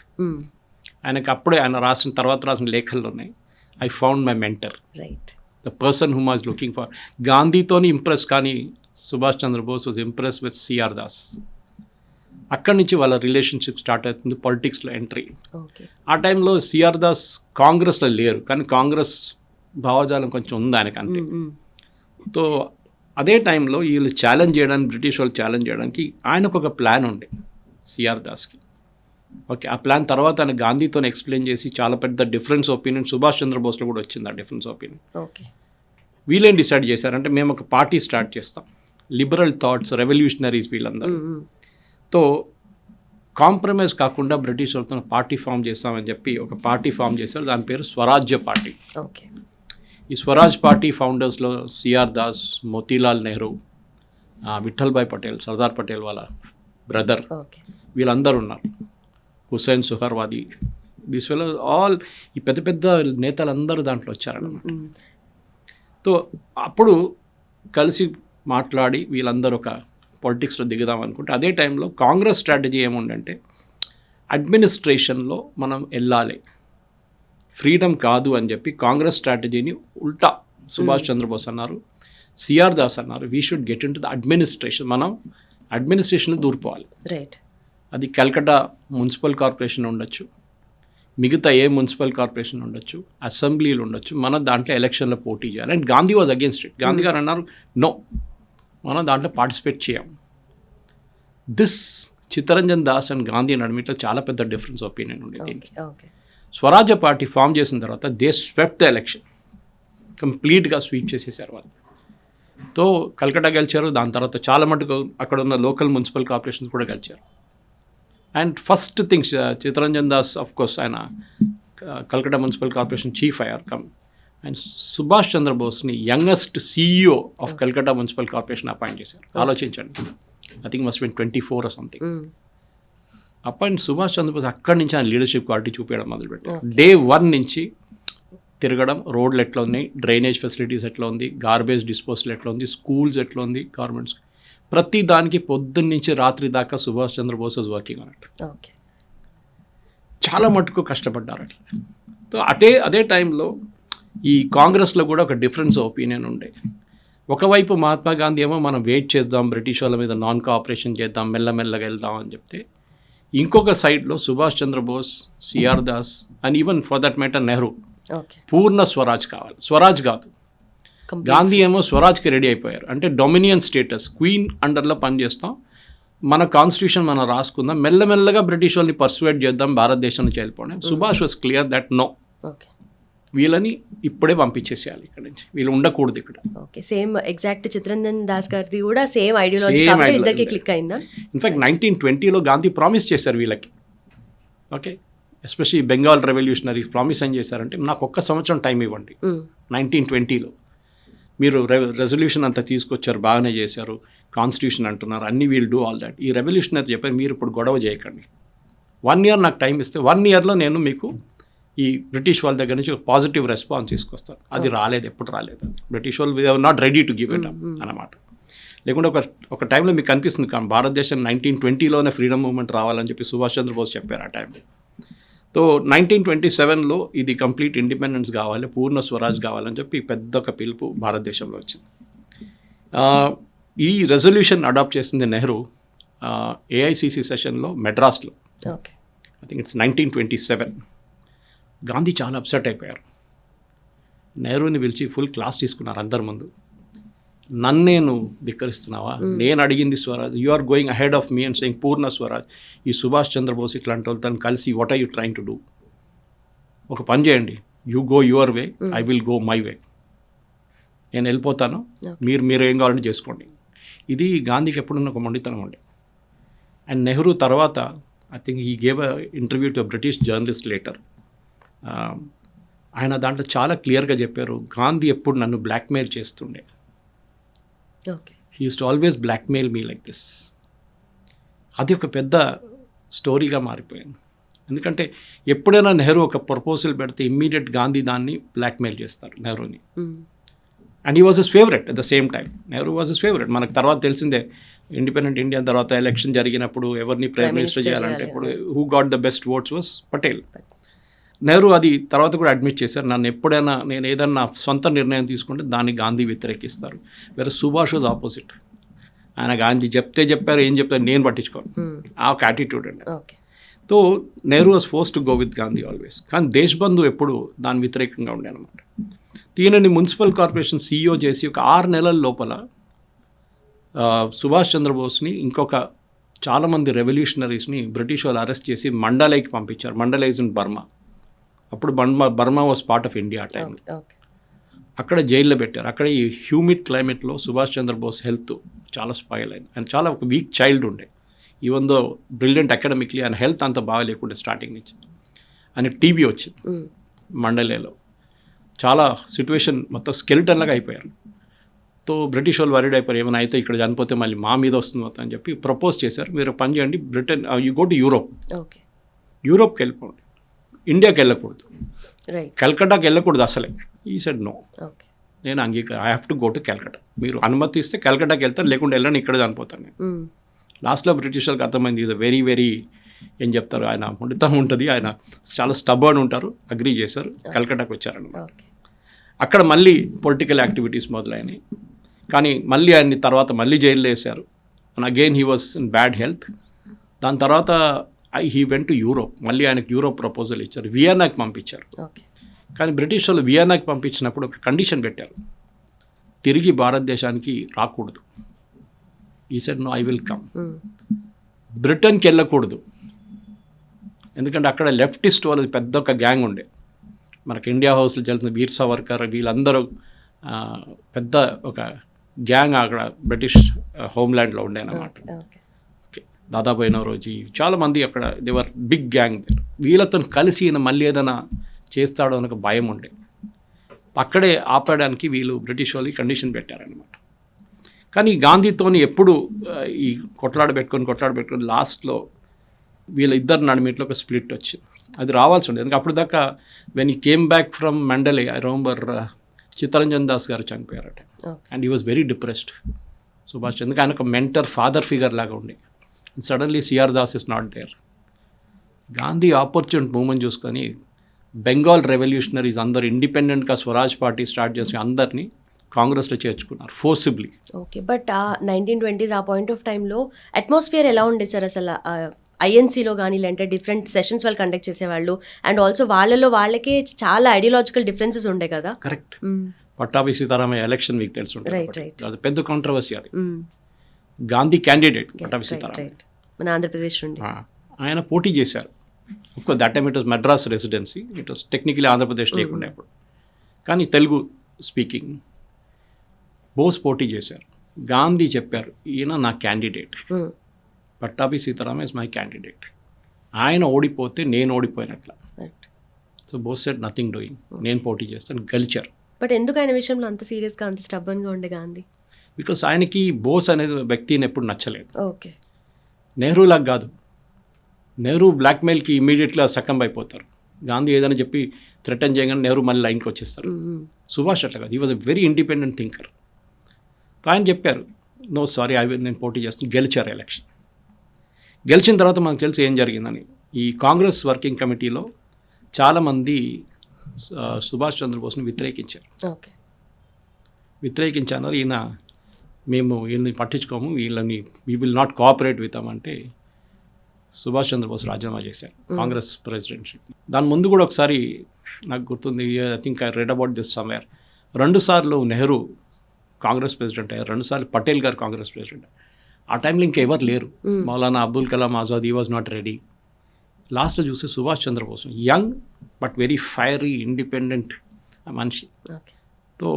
ఆయనకి అప్పుడే ఆయన రాసిన లేఖల్లోనే I found my mentor, the person whom was looking for. గాంధీతోని ఇంప్రెస్, కానీ Subhash Chandra Bose was impress with CR Das. అక్కడి నుంచి వాళ్ళ రిలేషన్షిప్ స్టార్ట్ అవుతుంది, పాలిటిక్స్లో ఎంట్రీ. ఆ టైంలో సిఆర్ దాస్ కాంగ్రెస్లో లేరు, కానీ కాంగ్రెస్ భావజాలం కొంచెం ఉంది ఆయనకి అంతే. సో అదే టైంలో వీళ్ళు ఛాలెంజ్ చేయడానికి, బ్రిటిష్ వాళ్ళు ఛాలెంజ్ చేయడానికి ఆయనకు ఒక ప్లాన్ ఉండే సిఆర్ దాస్కి. ఓకే, ఆ ప్లాన్ తర్వాత ఆయన గాంధీతో ఎక్స్ప్లెయిన్ చేసి చాలా పెద్ద డిఫరెన్స్ ఒపీనియన్ సుభాష్ చంద్రబోస్లో కూడా వచ్చింది ఆ డిఫరెన్స్ ఒపీనియన్. వీళ్ళేం డిసైడ్ చేశారంటే మేము ఒక పార్టీ స్టార్ట్ చేస్తాం, లిబరల్ థాట్స్, రెవల్యూషనరీస్ వీళ్ళందరూ. తో కాంప్రమైజ్ కాకుండా బ్రిటిష్ వాళ్ళతో పార్టీ ఫామ్ చేస్తామని చెప్పి ఒక పార్టీ ఫామ్ చేశారు, దాని పేరు స్వరాజ్య పార్టీ. ఈ స్వరాజ్ పార్టీ ఫౌండర్స్లో సిఆర్ దాస్, మోతీలాల్ నెహ్రూ, విఠల్భాయ్ పటేల్, సర్దార్ పటేల్ వాళ్ళ బ్రదర్, వీళ్ళందరూ ఉన్నారు. హుస్సేన్ సుహర్వాది, దిస్ ఫెలో ఆల్, ఈ పెద్ద పెద్ద నేతలందరూ దాంట్లో వచ్చారన్నమాట. సో అప్పుడు కలిసి మాట్లాడి వీళ్ళందరూ ఒక పాలిటిక్స్లో దిగుదాం అనుకుంటే, అదే టైంలో కాంగ్రెస్ స్ట్రాటజీ ఏముందంటే అడ్మినిస్ట్రేషన్లో మనం వెళ్ళాలి, ఫ్రీడమ్ కాదు అని చెప్పి కాంగ్రెస్ స్ట్రాటజీని ఉల్టా సుభాష్ చంద్రబోస్ అన్నారు, సిఆర్ దాస్ అన్నారు, we should get in to the administration, మనం అడ్మినిస్ట్రేషన్లో దూరిపోవాలి. అది కల్కట్టా మున్సిపల్ కార్పొరేషన్ ఉండొచ్చు, మిగతా ఏ మున్సిపల్ కార్పొరేషన్ ఉండొచ్చు, అసెంబ్లీలు ఉండొచ్చు, మనం దాంట్లో ఎలక్షన్లో పోటీ చేయాలి. And Gandhi was against it. Gandhi గారు అన్నారు, నో, మనం దాంట్లో పార్టిసిపేట్ చేయం. దిస్ చిత్తరంజన్ దాస్ అండ్ గాంధీ నడుమిట్లో చాలా పెద్ద డిఫరెన్స్ ఒపీనియన్ ఉండేది దీనికి. స్వరాజ్య పార్టీ ఫామ్ చేసిన తర్వాత దే స్వెప్ట్ ద ఎలక్షన్, కంప్లీట్గా స్వీప్ చేసేసారు వాళ్ళు. తో కల్కటా గెలిచారు. దాని తర్వాత చాలా మటుకు అక్కడ ఉన్న లోకల్ మున్సిపల్ కార్పొరేషన్స్ కూడా గెలిచారు. And first things Chittaranjan Das of course ఆయన కల్కటా మున్సిపల్ కార్పొరేషన్ చీఫ్ అయ్యారు. అండ్ సుభాష్ చంద్రబోస్ని youngest CEO of Calcutta municipal corporation appoint చేశారు. ఆలోచించండి, I think must been 24 or something. Appoint Subhash Chandra Bose అక్కడి నుంచి ఆయన లీడర్షిప్ క్వాలిటీ చూపించడం మొదలుపెట్టారు. Day 1 నుంచి తిరగడం, రోడ్లు ఎట్లా ఉన్నాయి, డ్రైనేజ్ ఫెసిలిటీస్ ఎట్లా ఉంది, గార్బేజ్ డిస్పోజల్ ఎట్లా ఉంది, స్కూల్స్ ఎట్లా ఉంది, గవర్నమెంట్స్ ప్రతి దానికి పొద్దున్న నుంచి రాత్రి దాకా సుభాష్ చంద్రబోస్ వాజ్ వర్కింగ్ అన్నట్టు. ఓకే, చాలా మటుకు కష్టపడ్డారు అట్లా. సో అదే టైంలో ఈ కాంగ్రెస్లో కూడా ఒక డిఫరెన్స్ ఒపీనియన్ ఉండే. ఒకవైపు మహాత్మా గాంధీ ఏమో మనం వెయిట్ చేద్దాం, బ్రిటిష్ వాళ్ళ మీద నాన్ కోఆపరేషన్ చేద్దాం, మెల్లమెల్లగా వెళ్దాం అని చెప్తే, ఇంకొక సైడ్లో Subhash Chandra Bose, CR Das and even for that matter Nehru okay, Purna Swaraj కావాలి, స్వరాజ్ కాదు. గాంధీ ఏమో స్వరాజ్కి రెడీ అయిపోయారు. అంటే డొమినియన్ స్టేటస్, క్వీన్ అండర్లో పనిచేస్తాం, మన కాన్స్టిట్యూషన్ మనం రాసుకుందాం, మెల్లమెల్లగా బ్రిటిష్ వాళ్ళని పర్సువేట్ చేద్దాం, భారతదేశం నుంచి వెళ్ళిపోవడం. Subhash was clear that no, okay, వీళ్ళని ఇప్పుడే పంపించేసేయాలి ఇక్కడ నుంచి, వీళ్ళు ఉండకూడదు ఇక్కడ. Okay, same exact Chittaranjan Das గారిది కూడా సేమ్ ఐడియాలజీ కాబట్టి ఇద్దరికి క్లిక్ అయిందా? ఇన్ఫాక్ట్ 1920లో గాంధీ ప్రామిస్ చేశారు వీళ్ళకి. Okay, especially Bengal revolutionary promise ఏం చేశారంటే, నాకు 1 సంవత్సరం టైం ఇవ్వండి. 1920లో మీరు రెజల్యూషన్ అంతా తీసుకొచ్చారు, బాగానే చేశారు, కాన్స్టిట్యూషన్ అంటున్నారు, అన్ని వీల్ డూ ఆల్ దాట్. ఈ రెవల్యూషన్ అయితే చెప్పారు, మీరు ఇప్పుడు గొడవ చేయకండి, 1 year నాకు టైం ఇస్తే 1 yearలో నేను మీకు ఈ బ్రిటిష్ వాళ్ళ దగ్గర నుంచి ఒక పాజిటివ్ రెస్పాన్స్ తీసుకొస్తాను. అది రాలేదు, ఎప్పుడు రాలేదు. బ్రిటిష్ వాళ్ళు we are not ready to give it up అన్నమాట. లేకుంటే ఒక టైంలో మీకు కనిపిస్తుంది కానీ భారతదేశం 1920లోనే ఫ్రీడమ్ మూవ్మెంట్ రావాలని చెప్పి సుభాష్ చంద్రబోస్ చెప్పారు ఆ టైంలో. సో 1927లో ఇది కంప్లీట్ ఇండిపెండెన్స్ కావాలి, పూర్ణ స్వరాజ్ కావాలని చెప్పి పెద్ద ఒక పిలుపు భారతదేశంలో వచ్చింది. ఈ రెజల్యూషన్ అడాప్ట్ చేసింది నెహ్రూ AICC సెషన్లో మెడ్రాస్లో. Okay, I think it's 1927. Gandhi చాలా అప్సెట్ అయిపోయారు. నెహ్రూని పిలిచి ఫుల్ క్లాస్ తీసుకున్నారు అందరి ముందు. నన్నేను ధిక్కరిస్తున్నావా, నేను అడిగింది Swaraj, you are going ahead of me and saying Purna Swaraj. ఈ సుభాష్ చంద్రబోస్ ఇట్లాంటి వాళ్ళతో కలిసి what are you trying to do? ఒక పని చేయండి, you go your way, I will go my way. నేను వెళ్ళిపోతాను, మీరు ఏం కావాలంటే చేసుకోండి. ఇది గాంధీకి ఎప్పుడున్న ఒక మొండితనం ఉండే. అండ్ నెహ్రూ తర్వాత I think he gave a interview to British journalist later. ఆయన దాంట్లో చాలా క్లియర్గా చెప్పారు, గాంధీ ఎప్పుడు నన్ను బ్లాక్మెయిల్ చేస్తుండే. Okay, he use to always blackmail me like this. అది ఒక పెద్ద స్టోరీగా మారిపోయింది. ఎందుకంటే ఎప్పుడైనా నెహ్రూ ఒక ప్రపోజల్ పెడితే ఇమ్మీడియట్ గాంధీ దాన్ని బ్లాక్మెయిల్ చేస్తారు నెహ్రూని. And he was his favourite at the same time. Nehru was his favourite. మనకు తర్వాత తెలిసిందే, ఇండిపెండెంట్ ఇండియా తర్వాత ఎలక్షన్ జరిగినప్పుడు ఎవరిని ప్రైమ్ మినిస్టర్ చేయాలంటే ఇప్పుడు who got the best votes was Patel. Nehru అది తర్వాత కూడా అడ్మిట్ చేశారు, నన్ను ఎప్పుడైనా నేను ఏదన్నా సొంత నిర్ణయం తీసుకుంటే దాన్ని గాంధీ వ్యతిరేకిస్తారు. వేరే సుభాష్ వాజ్ ఆపోజిట్. ఆయన గాంధీ చెప్పారు, ఏం చెప్తారు నేను పట్టించుకోను, ఆ ఒక యాటిట్యూడ్ అండి. So Nehru was force to go with Gandhi always. కానీ దేశబంధు ఎప్పుడు దాని వ్యతిరేకంగా ఉండే అనమాట. దీనిని మున్సిపల్ కార్పొరేషన్ CEO చేసి ఒక 6 నెలల లోపల సుభాష్ చంద్రబోస్ని ఇంకొక చాలామంది రెవల్యూషనరీస్ని బ్రిటిష్ వాళ్ళు అరెస్ట్ చేసి మండలైకి పంపించారు. మండలైజ్ ఇన్ బర్మా. అప్పుడు Burma was part of India ఆ టైంలో. అక్కడ జైల్లో పెట్టారు. అక్కడ ఈ హ్యూమిడ్ క్లైమేట్లో సుభాష్ చంద్రబోస్ హెల్త్ చాలా స్పాయిల్ అయింది. ఆయన చాలా ఒక వీక్ చైల్డ్ ఉండే, ఈవెన్ దో బ్రిలియంట్ అకాడమిక్లీ. ఆయన హెల్త్ అంత బాగా లేకుండే స్టార్టింగ్ నుంచి. ఆయనకు టీబీ వచ్చింది మండలేలో. చాలా సిచ్యువేషన్ మొత్తం స్కెలిటన్ లాగా అయిపోయారు. తో బ్రిటిష్ వాళ్ళు వరీడ్ అయిపోయారు, ఏమైనా అయితే ఇక్కడ చనిపోతే మళ్ళీ మా మీద వస్తుంది మొత్తం అని చెప్పి ప్రపోజ్ చేశారు, మీరు పని చేయండి, Britain you go to Europe, యూరోప్కి వెళ్ళిపోండి, ఇండియాకి వెళ్ళకూడదు, కల్కటాకి వెళ్ళకూడదు అసలే. ఈ సెడ్ నో, నేను I have to go to Calcutta. మీరు అనుమతి ఇస్తే కల్కటాకి వెళ్తాను, లేకుంటే వెళ్ళండి, ఇక్కడ చనిపోతాను నేను. లాస్ట్లో బ్రిటిష్ వాళ్ళకి అర్థమైంది, ఇది వెరీ వెరీ ఏం చెప్తారు, ఆయన మొండితనం ఉంటుంది, ఆయన చాలా స్టబర్న్ ఉంటారు. అగ్రీ చేశారు, కల్కటాకి వచ్చారన్నమాట. అక్కడ మళ్ళీ పొలిటికల్ యాక్టివిటీస్ మొదలైనవి. కానీ మళ్ళీ ఆయన్ని తర్వాత మళ్ళీ జైల్లో వేశారు. And again he was in bad health. దాని తర్వాత హీ వెంట్ టు యూరోప్. మళ్ళీ ఆయనకు యూరోప్ ప్రపోజల్ ఇచ్చారు, వియన్నాకి పంపించారు. కానీ బ్రిటిష్ వాళ్ళు వియన్నాకి పంపించినప్పుడు ఒక కండిషన్ పెట్టారు, తిరిగి భారతదేశానికి రాకూడదు. He said no, I will come. బ్రిటన్కి వెళ్ళకూడదు, ఎందుకంటే అక్కడ లెఫ్టిస్ట్ వాళ్ళది పెద్ద ఒక గ్యాంగ్ ఉండే. మనకి ఇండియా హౌస్లో జరుగుతున్న వీర్ సావర్కర్ వీళ్ళందరూ పెద్ద ఒక గ్యాంగ్ అక్కడ బ్రిటిష్ హోమ్ల్యాండ్లో ఉండేనమాట. ఓకే. ఓకే, దాదాపు రోజు చాలామంది అక్కడ దేవర్ బిగ్ గ్యాంగ్. వీళ్ళతో కలిసి ఈయన మళ్ళీ ఏదైనా చేస్తాడో అని ఒక భయం ఉండే. అక్కడే ఆపడానికి వీళ్ళు బ్రిటిష్ వాళ్ళు కండిషన్ పెట్టారనమాట. కానీ గాంధీతోని ఎప్పుడు ఈ కొట్లాడ పెట్టుకొని లాస్ట్లో వీళ్ళ ఇద్దరు నడిమిట్లో ఒక స్ప్లిట్ వచ్చింది. అది రావాల్సి ఉండేది. ఎందుకంటే అప్పుడు దాకా when he came back from Mandalay, I remember Chittaranjan Das garu చనిపోయారట. And he was very depressed. Subhash Chandra ఆయన ఒక మెంటర్, ఫాదర్ ఫిగర్ లాగా ఉండే. Suddenly CR Das is not there. Gandhi opportunity moment చూసుకొని బెంగాల్ రెవల్యూషనరీస్ అందరు ఇండిపెండెంట్గా స్వరాజ్ పార్టీ స్టార్ట్ చేసి అందరినీ కాంగ్రెస్లో చేర్చుకున్నారు ఫోర్సిబ్లీ. ఓకే. బట్ ఆ 1920s ఆ పాయింట్ ఆఫ్ టైంలో అట్మాస్ఫియర్ ఎలా ఉండేది సార్ అసలు? ఐఎన్సీలో కానీ లేదంటే డిఫరెంట్ సెషన్స్ వాళ్ళు కండక్ట్ చేసేవాళ్ళు, అండ్ ఆల్సో వాళ్ళకే చాలా ఐడియాలజికల్ డిఫరెన్సెస్ ఉండే కదా. కరెక్ట్. పట్టాభి సీతారామయ్య ఎలక్షన్ మీకు తెలుసు ఉంటుంది, అది పెద్ద కాంట్రవర్సీ. అది గాంధీ క్యాండిడేట్ పట్టాభి సీతారామయ్య, మన ఆంధ్రప్రదేశ్ నుండి. ఆయన పోటీ చేశారు. Of course that time it was Madras residency, it was technically Andhra Pradesh లేకుండా ఇప్పుడు, కానీ తెలుగు స్పీకింగ్. బోస్ పోటీ చేశారు. గాంధీ చెప్పారు ఈయన నా candidate, Pattabhi Sitaramayya is my candidate. ఆయన ఓడిపోతే నేను ఓడిపోయినట్ల. So Bose said nothing doing, నేను పోటీ చేస్తాను, గెలిచారు. బట్ ఎందుకు ఆయన విషయంలో అంత సీరియస్గా అంత స్టబ్బన్గా ఉండే గాంధీ? బికాస్ ఆయనకి బోస్ అనేది వ్యక్తిని ఎప్పుడు నచ్చలేదు. ఓకే. నెహ్రూలాగా కాదు. నెహ్రూ బ్లాక్మెయిల్కి ఇమీడియట్గా సకంబ్ అయిపోతారు. గాంధీ ఏదైనా చెప్పి థ్రెటన్ చేయగానే నెహ్రూ మళ్ళీ లైన్కి వచ్చేస్తారు. సుభాష్ అట్లా కాదు, he was a very independent thinker. ఆయన చెప్పారు నో సారీ నేను పోటీ చేస్తాను, గెలిచారు ఎలక్షన్. గెలిచిన తర్వాత మనకు తెలిసి ఏం జరిగిందని, ఈ కాంగ్రెస్ వర్కింగ్ కమిటీలో చాలామంది సుభాష్ చంద్రబోస్ని వ్యతిరేకించారు. ఓకే. వ్యతిరేకించారు. ఈయన మేము వీళ్ళని పట్టించుకోము, వీళ్ళని we will not cooperate with అంటే సుభాష్ చంద్రబోస్ రాజీనామా చేశారు కాంగ్రెస్ ప్రెసిడెంట్షిప్. దాని ముందు కూడా ఒకసారి నాకు గుర్తుంది, I think I read about this somewhere, 2 సార్లు నెహ్రూ కాంగ్రెస్ ప్రెసిడెంట్ అయ్యారు, 2 సార్లు పటేల్ గారు కాంగ్రెస్ ప్రెసిడెంట్. ఆ టైంలో ఇంకెవరు లేరు. Maulana Abdul Kalam Azad, he was not ready. లాస్ట్లో చూస్తే Subhash Chandrabose, young but very fiery independent మనిషి. సో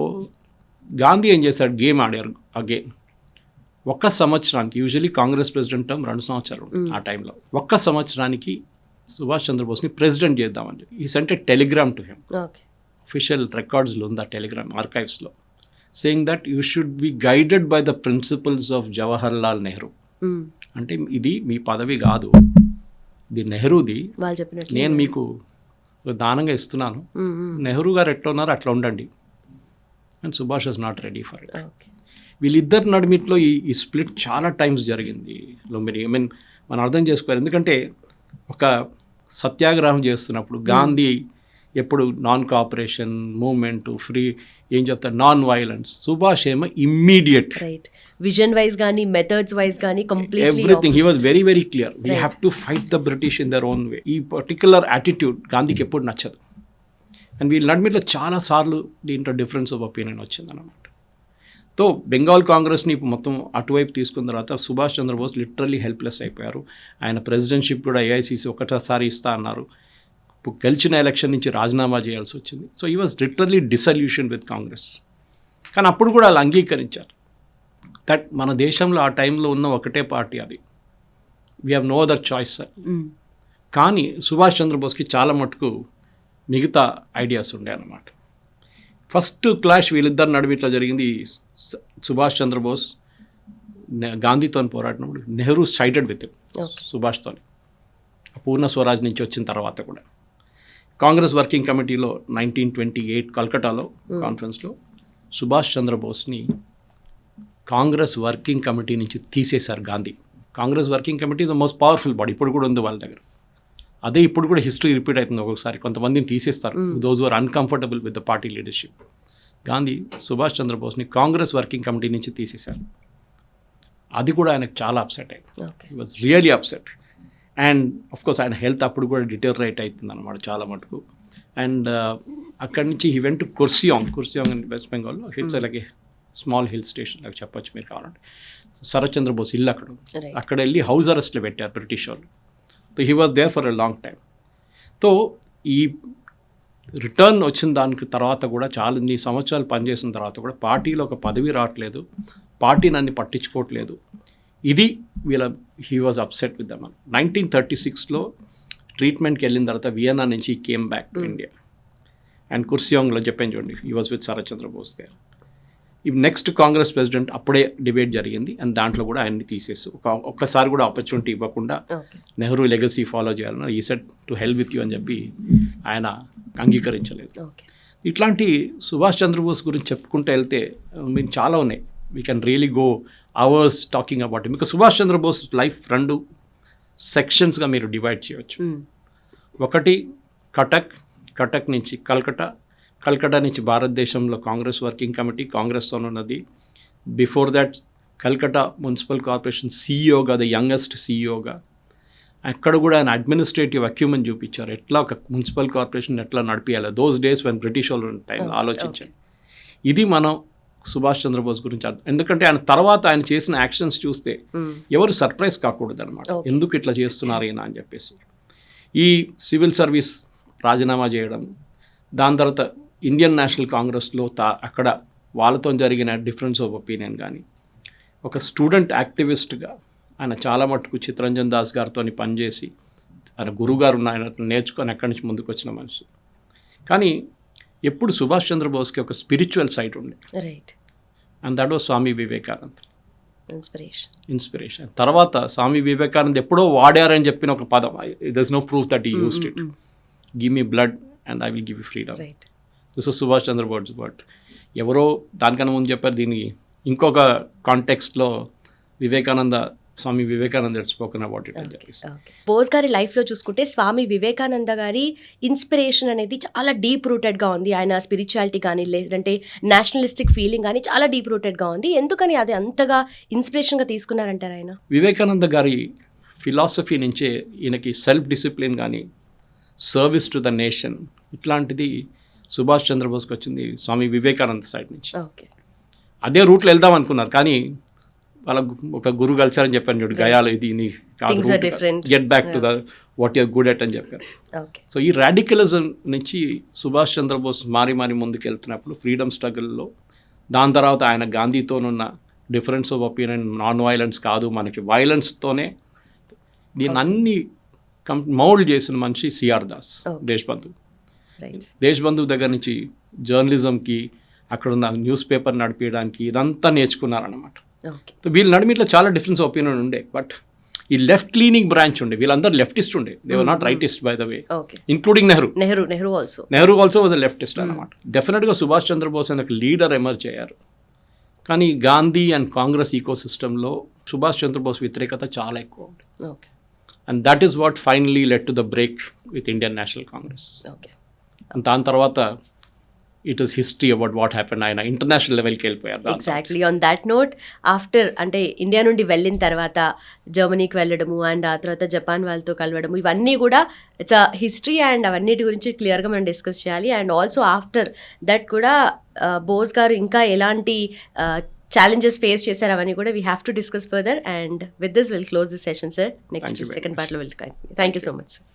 గాంధీ ఏం చేశాడు, గేమ్ ఆడారు. ఆ గేమ్ 1 సంవత్సరానికి, యూజువలీ కాంగ్రెస్ ప్రెసిడెంట్ టర్మ్ 2 సంవత్సరాలు, ఆ టైంలో 1 సంవత్సరానికి సుభాష్ చంద్రబోస్ని ప్రెసిడెంట్ చేద్దామని చెప్పి he sent a telegram to him. Official రికార్డ్స్లో ఉంది ఆ టెలిగ్రామ్, ఆర్కైవ్స్లో, saying that you should be guided by the principles of Jawaharlal Nehru. అంటే ఇది మీ పదవి కాదు, ఇది నెహ్రూది, నేను మీకు దానంగా ఇస్తున్నాను, నెహ్రూ గారు ఎట్లా ఉన్నారో అట్లా ఉండండి. And Subhash was not ready for it. వీళ్ళిద్దరు నడిమిట్లో ఈ స్ప్లిట్ చాలా టైమ్స్ జరిగింది లుంబిని. ఐ మీన్ మనం అర్థం చేసుకోవాలి, ఎందుకంటే ఒక సత్యాగ్రహం చేస్తున్నప్పుడు గాంధీ ఎప్పుడు నాన్ కోఆపరేషన్ మూవ్మెంట్, ఫ్రీ ఏం చెప్తారు, నాన్ వైలెన్స్. సుభాష్ ఏమో ఇమ్మీడియట్, రైట్, విజన్ వైజ్ కానీ మెథడ్స్ వైజ్ కానీ completely everything. He was very very clear, we have to fight the British in their own way. ఈ పర్టికులర్ యాటిట్యూడ్ గాంధీకి ఎప్పుడు నచ్చదు. అండ్ వీళ్ళ నడిమిట్లో చాలాసార్లు దీంట్లో డిఫరెన్స్ ఆఫ్ ఒపీనియన్ వచ్చిందన్నమాట. తో బెంగాల్ కాంగ్రెస్ని మొత్తం అటువైపు తీసుకున్న తర్వాత సుభాష్ చంద్రబోస్ లిటరల్లీ హెల్ప్లెస్ అయిపోయారు. ఆయన ప్రెసిడెంట్షిప్ కూడా ఏఐసిసి ఒకసారి ఇస్తా అన్నారు. గెలిచిన ఎలక్షన్ నుంచి రాజీనామా చేయాల్సి వచ్చింది. సో ఈ was literally dissolution with Congress. కానీ అప్పుడు కూడా వాళ్ళు అంగీకరించారు దట్ మన దేశంలో ఆ టైంలో ఉన్న ఒకటే పార్టీ, అది we have no other choice. కానీ సుభాష్ చంద్రబోస్కి చాలా మటుకు మిగతా ఐడియాస్ ఉండే అన్నమాట. ఫస్ట్ క్లాష్ వీళ్ళిద్దరు నడిమిట్లో జరిగింది. సుభాష్ చంద్రబోస్ గాంధీతో పోరాడినప్పుడు నెహ్రూ సైడెడ్ విత్ సుభాష్తో. పూర్ణ స్వరాజ్ నుంచి వచ్చిన తర్వాత కూడా కాంగ్రెస్ వర్కింగ్ కమిటీలో 1928 కల్కటాలో కాన్ఫరెన్స్లో సుభాష్ చంద్రబోస్ని కాంగ్రెస్ వర్కింగ్ కమిటీ నుంచి తీసేశారు Gandhi. Congress working committee the most powerful body, ఇప్పుడు కూడా ఉంది వాళ్ళ దగ్గర. అదే ఇప్పుడు కూడా హిస్టరీ రిపీట్ అవుతుంది ఒక్కొక్కసారి, కొంతమందిని తీసేస్తారు those are uncomfortable with the party leadership. Gandhi Subhash చంద్రబోస్ని కాంగ్రెస్ వర్కింగ్ కమిటీ నుంచి తీసేశారు. అది కూడా ఆయనకు చాలా అప్సెట్ అయింది. He was really upset. And of course ఆయన హెల్త్ అప్పుడు కూడా డిటోరియేట్ అవుతుంది అన్నమాట చాలా మటుకు. అండ్ అక్కడి నుంచి he went to Kurseong in West Bengal. It's like a small hill station లాగా చెప్పొచ్చు మీరు కావాలంటే. శరత్ చంద్రబోస్ ఇల్లు అక్కడ వెళ్ళి హౌస్ అరెస్ట్లో పెట్టారు బ్రిటిష్ వాళ్ళు. So he was there for a long time. So ఈ రిటర్న్ వచ్చిన దానికి తర్వాత కూడా చాలా ఇన్ని సంవత్సరాలు పనిచేసిన తర్వాత కూడా పార్టీలో ఒక పదవి రావట్లేదు, పార్టీ నన్ను పట్టించుకోవట్లేదు. ఇది he was upset with them. 1936లో ట్రీట్మెంట్కి వెళ్ళిన తర్వాత వియన్నా నుంచి came back to India and కుర్సియోంగ్లో చెప్పాను చూడండి, he was with Sarat Chandra Bose there. ఈ నెక్స్ట్ కాంగ్రెస్ ప్రెసిడెంట్ అప్పుడే డిబేట్ జరిగింది అండ్ దాంట్లో కూడా ఆయన్ని తీసేసి ఒక్కసారి కూడా ఆపర్చునిటీ ఇవ్వకుండా నెహ్రూ లెగసీ ఫాలో చేయాలని ఈ set to help with you అని చెప్పి ఆయన అంగీకరించలేదు. ఇట్లాంటి సుభాష్ చంద్రబోస్ గురించి చెప్పుకుంటూ వెళ్తే మేము చాలా ఉన్నాయి. We can really go hours talking about it. మీకు సుభాష్ చంద్రబోస్ లైఫ్ 2 సెక్షన్స్గా మీరు డివైడ్ చేయవచ్చు. ఒకటి కటక్ నుంచి కల్కటా నుంచి భారతదేశంలో కాంగ్రెస్ వర్కింగ్ కమిటీ కాంగ్రెస్తో ఉన్నది. Before that Calcutta municipal corporation సీఈఓగా, ద యంగెస్ట్ సీఈఓగా. అక్కడ కూడా ఆయన అడ్మినిస్ట్రేటివ్ అక్యూమెన్ చూపించారు, ఎట్లా ఒక మున్సిపల్ కార్పొరేషన్ ఎట్లా నడిపించాలి. దోస్ డేస్ వెన్ బ్రిటిష్ వాళ్ళు టైంలో ఆలోచించారు. ఇది మనం సుభాష్ చంద్రబోస్ గురించి ఎందుకంటే ఆయన తర్వాత ఆయన చేసిన యాక్షన్స్ చూస్తే ఎవరు సర్ప్రైజ్ కాకూడదు అనమాట, ఎందుకు ఇట్లా చేస్తున్నారు ఈయన అని చెప్పేసి. ఈ సివిల్ సర్వీస్ రాజీనామా చేయడం, దాని తర్వాత ఇండియన్ నేషనల్ కాంగ్రెస్లో అక్కడ వాళ్ళతో జరిగిన డిఫరెన్స్ ఆఫ్ ఒపీనియన్ కానీ, ఒక స్టూడెంట్ యాక్టివిస్ట్గా ఆయన చాలా మటుకు చిత్తరంజన్ దాస్ గారితో పనిచేసి ఆయన గురువుగారు ఆయన నేర్చుకొని అక్కడి నుంచి ముందుకు వచ్చిన మనిషి. కానీ ఎప్పుడు సుభాష్ చంద్రబోస్కి ఒక స్పిరిచువల్ సైడ్ ఉండే, and that was Swami Vivekanand inspiration. తర్వాత స్వామి వివేకానంద్ ఎప్పుడో వాడారని చెప్పిన ఒక పదం, there is no proof that he used it, give me blood and I will give you freedom. This is Subhash Chandrabose word. ఎవరో దానికన్నా ముందు చెప్పారు దీన్ని ఇంకొక కాంటెక్స్ట్లో Swami Vivekananda spoken about it అని చెప్పేసి. బోస్ గారి లైఫ్లో చూసుకుంటే స్వామి వివేకానంద గారి ఇన్స్పిరేషన్ అనేది చాలా డీప్ రూటెడ్గా ఉంది. ఆయన స్పిరిచువాలిటీ కానీ లేదంటే నేషనలిస్టిక్ ఫీలింగ్ కానీ చాలా డీప్ రూటెడ్గా ఉంది. ఎందుకని అది అంతగా ఇన్స్పిరేషన్గా తీసుకున్నారంటారు ఆయన? వివేకానంద గారి ఫిలాసఫీ నుంచే ఈయనకి సెల్ఫ్ డిసిప్లిన్ కానీ సర్వీస్ టు ద నేషన్ ఇట్లాంటిది సుభాష్ చంద్రబోస్కి వచ్చింది స్వామి వివేకానంద సైడ్ నుంచి. అదే రూట్లో వెళ్దాం అనుకున్నారు కానీ వాళ్ళ ఒక గురువు కలిసారని చెప్పాను చూడు, గయాలు ఇది get back to the what you're good at అని చెప్పారు. సో ఈ రాడికలిజం నుంచి సుభాష్ చంద్రబోస్ మారి ముందుకు వెళ్తున్నప్పుడు ఫ్రీడమ్ స్ట్రగుల్లో, దాని తర్వాత ఆయన గాంధీతోనున్న difference of opinion, non violence కాదు మనకి వైలెన్స్తోనే దీన్ని అన్ని మౌల్డ్ చేసిన మనిషి సిఆర్ దాస్ దేశబంధు దగ్గర నుంచి జర్నలిజంకి అక్కడున్న న్యూస్ పేపర్ నడిపించడానికి ఇదంతా నేర్చుకున్నారన్నమాట. వీళ్ళ నడిమిట్లో చాలా డిఫరెన్స్ ఒపీనియన్ ఉండే, బట్ ఈ లెఫ్ట్ లీనింగ్ బ్రాంచ్ ఉండే, వీళ్ళందరూ లెఫ్టిస్ట్ ఉండే, they were not rightist by the way, including Nehru also was a leftist అనమాట. డెఫినెట్గా సుభాష్ చంద్రబోస్ అనే ఒక లీడర్ ఎమర్జ్ అయ్యారు. కానీ గాంధీ అండ్ కాంగ్రెస్ ఈకో సిస్టంలో సుభాష్ చంద్రబోస్ వ్యతిరేకత చాలా ఎక్కువ ఉంది. And that is what finally led to the break with Indian national Congress. దాని తర్వాత it is history about what happen. ఆయన ఇంటర్నేషనల్ లెవెల్కి వెళ్ళిపోయారు. Exactly on that note, after అంటే ఇండియా నుండి వెళ్ళిన తర్వాత జర్మనీకి వెళ్ళడము అండ్ ఆ తర్వాత జపాన్ వాళ్ళతో కలవడము, ఇవన్నీ కూడా ఇట్స్ అ హిస్టరీ అండ్ అవన్నిటి గురించి క్లియర్గా మనం డిస్కస్ చేయాలి. అండ్ ఆల్సో ఆఫ్టర్ దట్ కూడా బోస్ గారు ఇంకా ఎలాంటి ఛాలెంజెస్ ఫేస్ చేశారు అవన్నీ కూడా we have to discuss further. And with this will close this session sir. Next second పార్ట్లో will continue. Thank you so much sir.